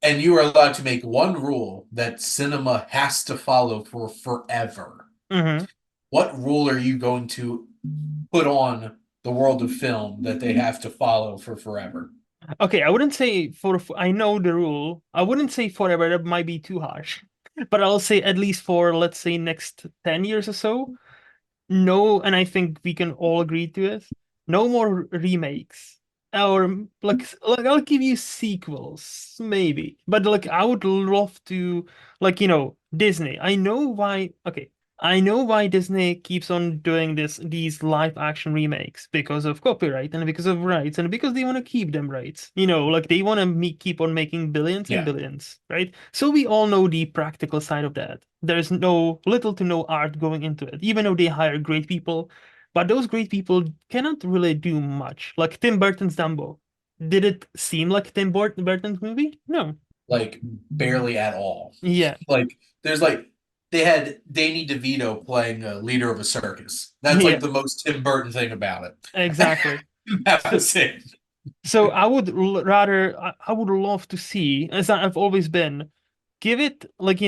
And you are allowed to make one rule that cinema has to follow for forever. Hmm. What rule are you going to put on the world of film that they have to follow for forever? Okay, I wouldn't say I know the rule. I wouldn't say forever, that might be too harsh. But I'll say at least for, let's say, next 10 years or so. No, and I think we can all agree to it. No more remakes. Or like I'll give you sequels, maybe. But like I would love to, like, Disney. I know why, okay. I know why Disney keeps on doing these live action remakes because of copyright and because of rights and because they want to keep them rights. Like they want to keep on making billions and Yeah, billions, right? So we all know the practical side of that. There's no little to no art going into it, even though they hire great people. But those great people cannot really do much. Like Tim Burton's Dumbo. Did it seem like Burton's movie? No. like barely at all. Yeah. Like there's like they had Danny DeVito playing a leader of a circus. That's like Yeah. the most Tim Burton thing about it. Exactly. That So was it. so I would I would love to see, as I've always been, give it like,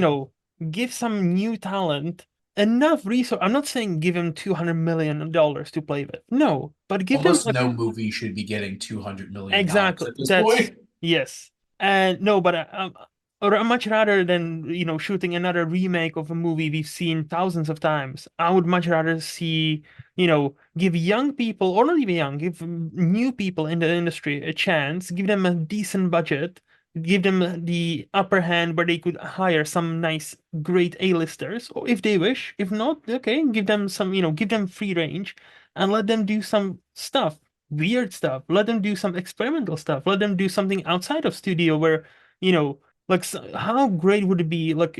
give some new talent enough resource. I'm not saying give him $200 million to play with. No, but give them Almost like no movie should be getting $200 million exactly. at this That's point. yes. And no, but or much rather than shooting another remake of a movie we've seen thousands of times, I would much rather see give young people or not even young, give new people in the industry a chance, give them a decent budget, give them the upper hand where they could hire some nice, great A-listers, or if they wish. If not, okay, give them some, give them free range and let them do some stuff weird stuff. Let them do some experimental stuff. Let them do something outside of studio where, like how great would it be, like,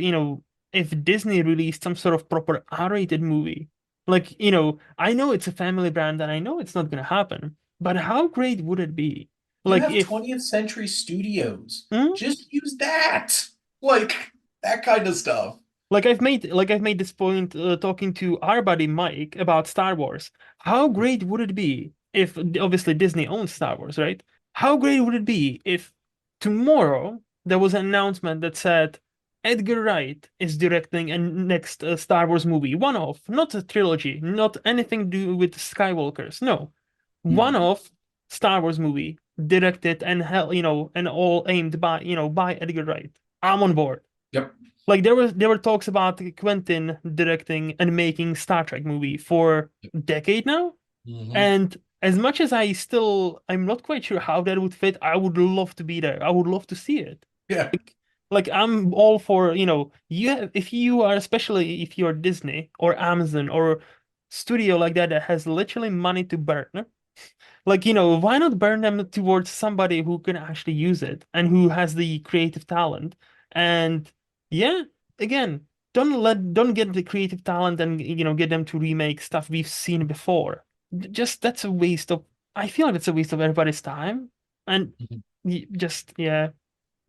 if Disney released some sort of proper R-rated movie? Like, I know it's a family brand and I know it's not gonna happen, but how great would it be? You Like have if 20th Century Studios. hmm? Just use that. Like that kind of stuff. Like I've made this point talking to our buddy Mike about Star Wars. How great would it be if obviously Disney owns Star Wars, right? How great would it be if tomorrow there was an announcement that said Edgar Wright is directing a next Star Wars movie, one off, not a trilogy, not anything to do with Skywalkers. No, one Mhm. off Star Wars movie directed and hell, and all aimed by Edgar Wright. I'm on board. Yep. Like there were talks about Quentin directing and making Star Trek movie for a decade now. Hmm. And as much as I'm not quite sure how that would fit, I would love to be there. I would love to see it. Yeah. Like I'm all for, if you are, especially if you're Disney or Amazon or studio like that has literally money to burn, like, why not burn them towards somebody who can actually use it and who has the creative talent? And yeah, again, don't get the creative talent and get them to remake stuff we've seen before. Just that's a waste of I feel like it's a waste of everybody's time. And Mhm. just yeah,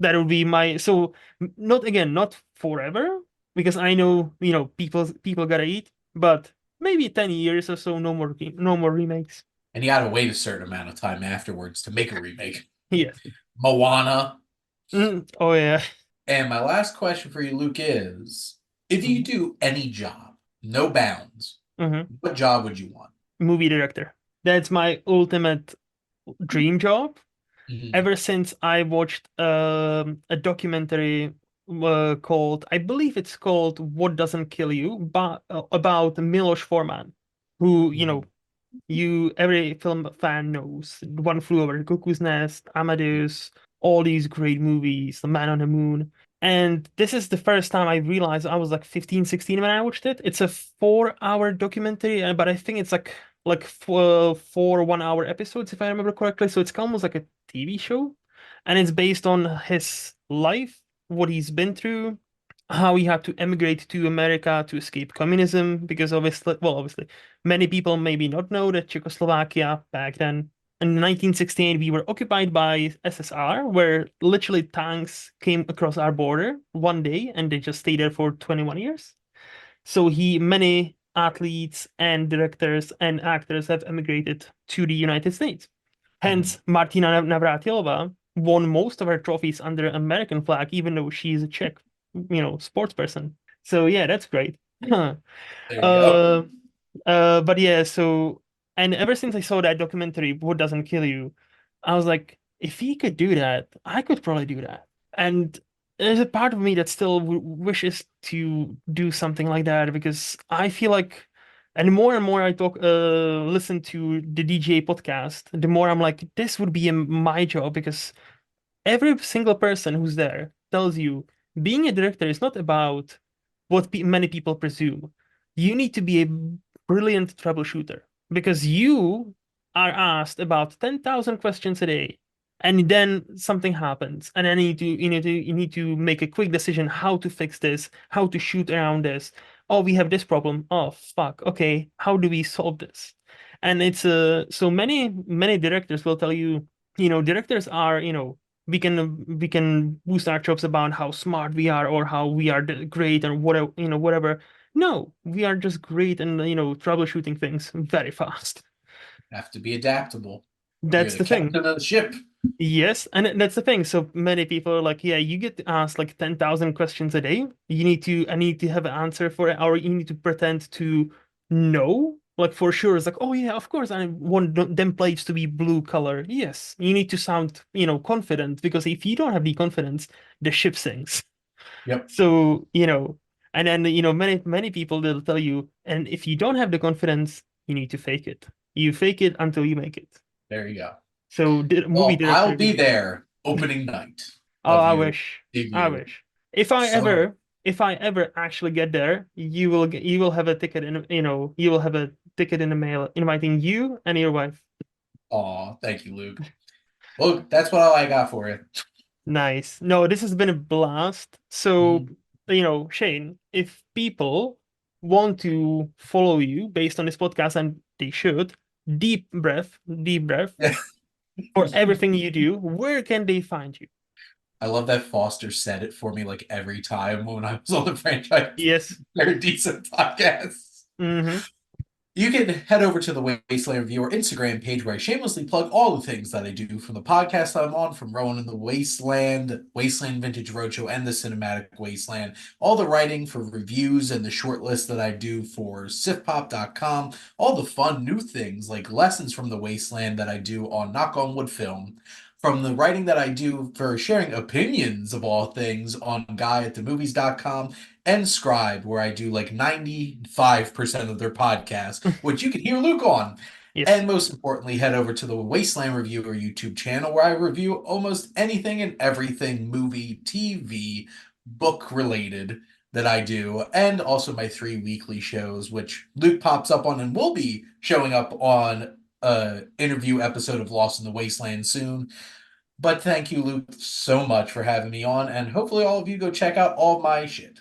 that would be my so not again, not forever, because I know, people gotta eat, but maybe 10 years or so, no more remakes. And you got to wait a certain amount of time afterwards to make a remake. Yes. Moana. Oh yeah. And my last question for you, Luke, is if you Mhm. could do any job, no bounds, Mhm. what job would you want? Movie director. That's my ultimate dream job. Mhm. Ever since I watched a documentary called, I believe it's called "What Doesn't Kill You," but about Milos Forman, who Mhm. every film fan knows. One Flew Over the Cuckoo's Nest, Amadeus, all these great movies, The Man on the Moon. And this is the first time I realized I was like 15, 16 when I watched it. It's a 4 hour documentary, but I think it's like four 1 hour episodes, if I remember correctly. So it's almost like a TV show. And it's based on his life, what he's been through, how he had to emigrate to America to escape communism, because obviously, many people maybe not know that Czechoslovakia back then in 1968 we were occupied by SSR, where literally tanks came across our border one day and they just stayed there for 21 years. So many athletes and directors and actors have emigrated to the United States. Mhm. Hence, Martina Navratilova won most of her trophies under American flag, even though she's a Czech, sports person. So yeah, that's great. There you go. Uh, but yeah, and ever since I saw that documentary, What Doesn't Kill You, I was like, if he could do that, I could probably do that. And there's a part of me that still wishes to do something like that, because I feel like, and more I listen to the DJ podcast, the more I'm like, this would be my job, because every single person who's there tells you being a director is not about what many people presume. You need to be a brilliant troubleshooter, because you are asked about 10,000 questions a day, and then something happens, and then you need to make a quick decision how to fix this, how to shoot around this. Oh, we have this problem. Oh, fuck. Okay, how do we solve this? And it's so many directors will tell you, directors are, we can boost our jobs about how smart we are or how we are great or whatever, whatever. No, we are just great and, troubleshooting things very fast. Have to be adaptable. You're That's the the thing. captain of the ship. Yes, and that's the thing. So many people are like, yeah, you get asked like 10,000 questions a day. I need to have an answer for it, or you need to pretend to know, like for sure. It's like, oh yeah, of course, I want them plates to be blue color. Yes, you need to sound, confident, because if you don't have the confidence, the ship sinks. Yep. So, and then, many people they'll tell you, and if you don't have the confidence, you need to fake it. You fake it until you make it. There you go. So, movie Well, I'll director be would be. there opening night Oh, of I your wish. I debut. wish. If I So, ever, if I ever actually get there, you will have a ticket in, you will have a ticket in the mail inviting you and your wife. aw, thank you, Luke. Well, that's what all I got for you. Nice. No, this has been a blast. So, Mhm. Shane, if people want to follow you based on this podcast, and they should, deep breath for everything you do, where can they find you? I love that Foster said it for me like every time when I was on the franchise. Yes. They're decent podcasts. Mm-hmm. You can head over to the Wasteland Reviewer Instagram page where I shamelessly plug all the things that I do from the podcast I'm on, from Rowan in the Wasteland, Wasteland Vintage Roadshow, and the Cinematic Wasteland. All the writing for reviews and the short list that I do for sifpop.com. All the fun new things like lessons from the Wasteland that I do on Knock on Wood Film. From the writing that I do for sharing opinions of all things on guyatthemovies.com and Scribe, where I do like 95% of their podcasts, which you can hear Luke on. Yes. And most importantly, head over to the Wasteland Reviewer YouTube channel, where I review almost anything and everything movie, TV, book related that I do, and also my 3 weekly shows, which Luke pops up on and will be showing up on a interview episode of Lost in the Wasteland soon. But thank you, Luke, so much for having me on, and hopefully all of you go check out all my shit.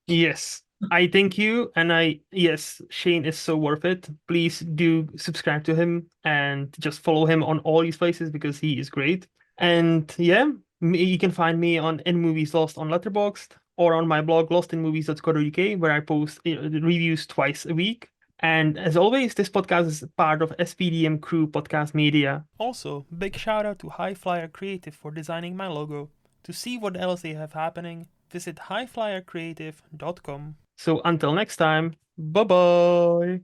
Yes. I thank you. And yes, Shane is so worth it. Please do subscribe to him and just follow him on all these places because he is great. And yeah, you can find me on In Movies Lost on Letterboxd or on my blog lostinmovies.co.uk where I post reviews twice a week. And as always, this podcast is part of SPDM Crew Podcast Media. Also, big shout out to HiFlyer Creative for designing my logo. To see what else they have happening, visit HiFlyerCreative.com. So until next time, bye bye.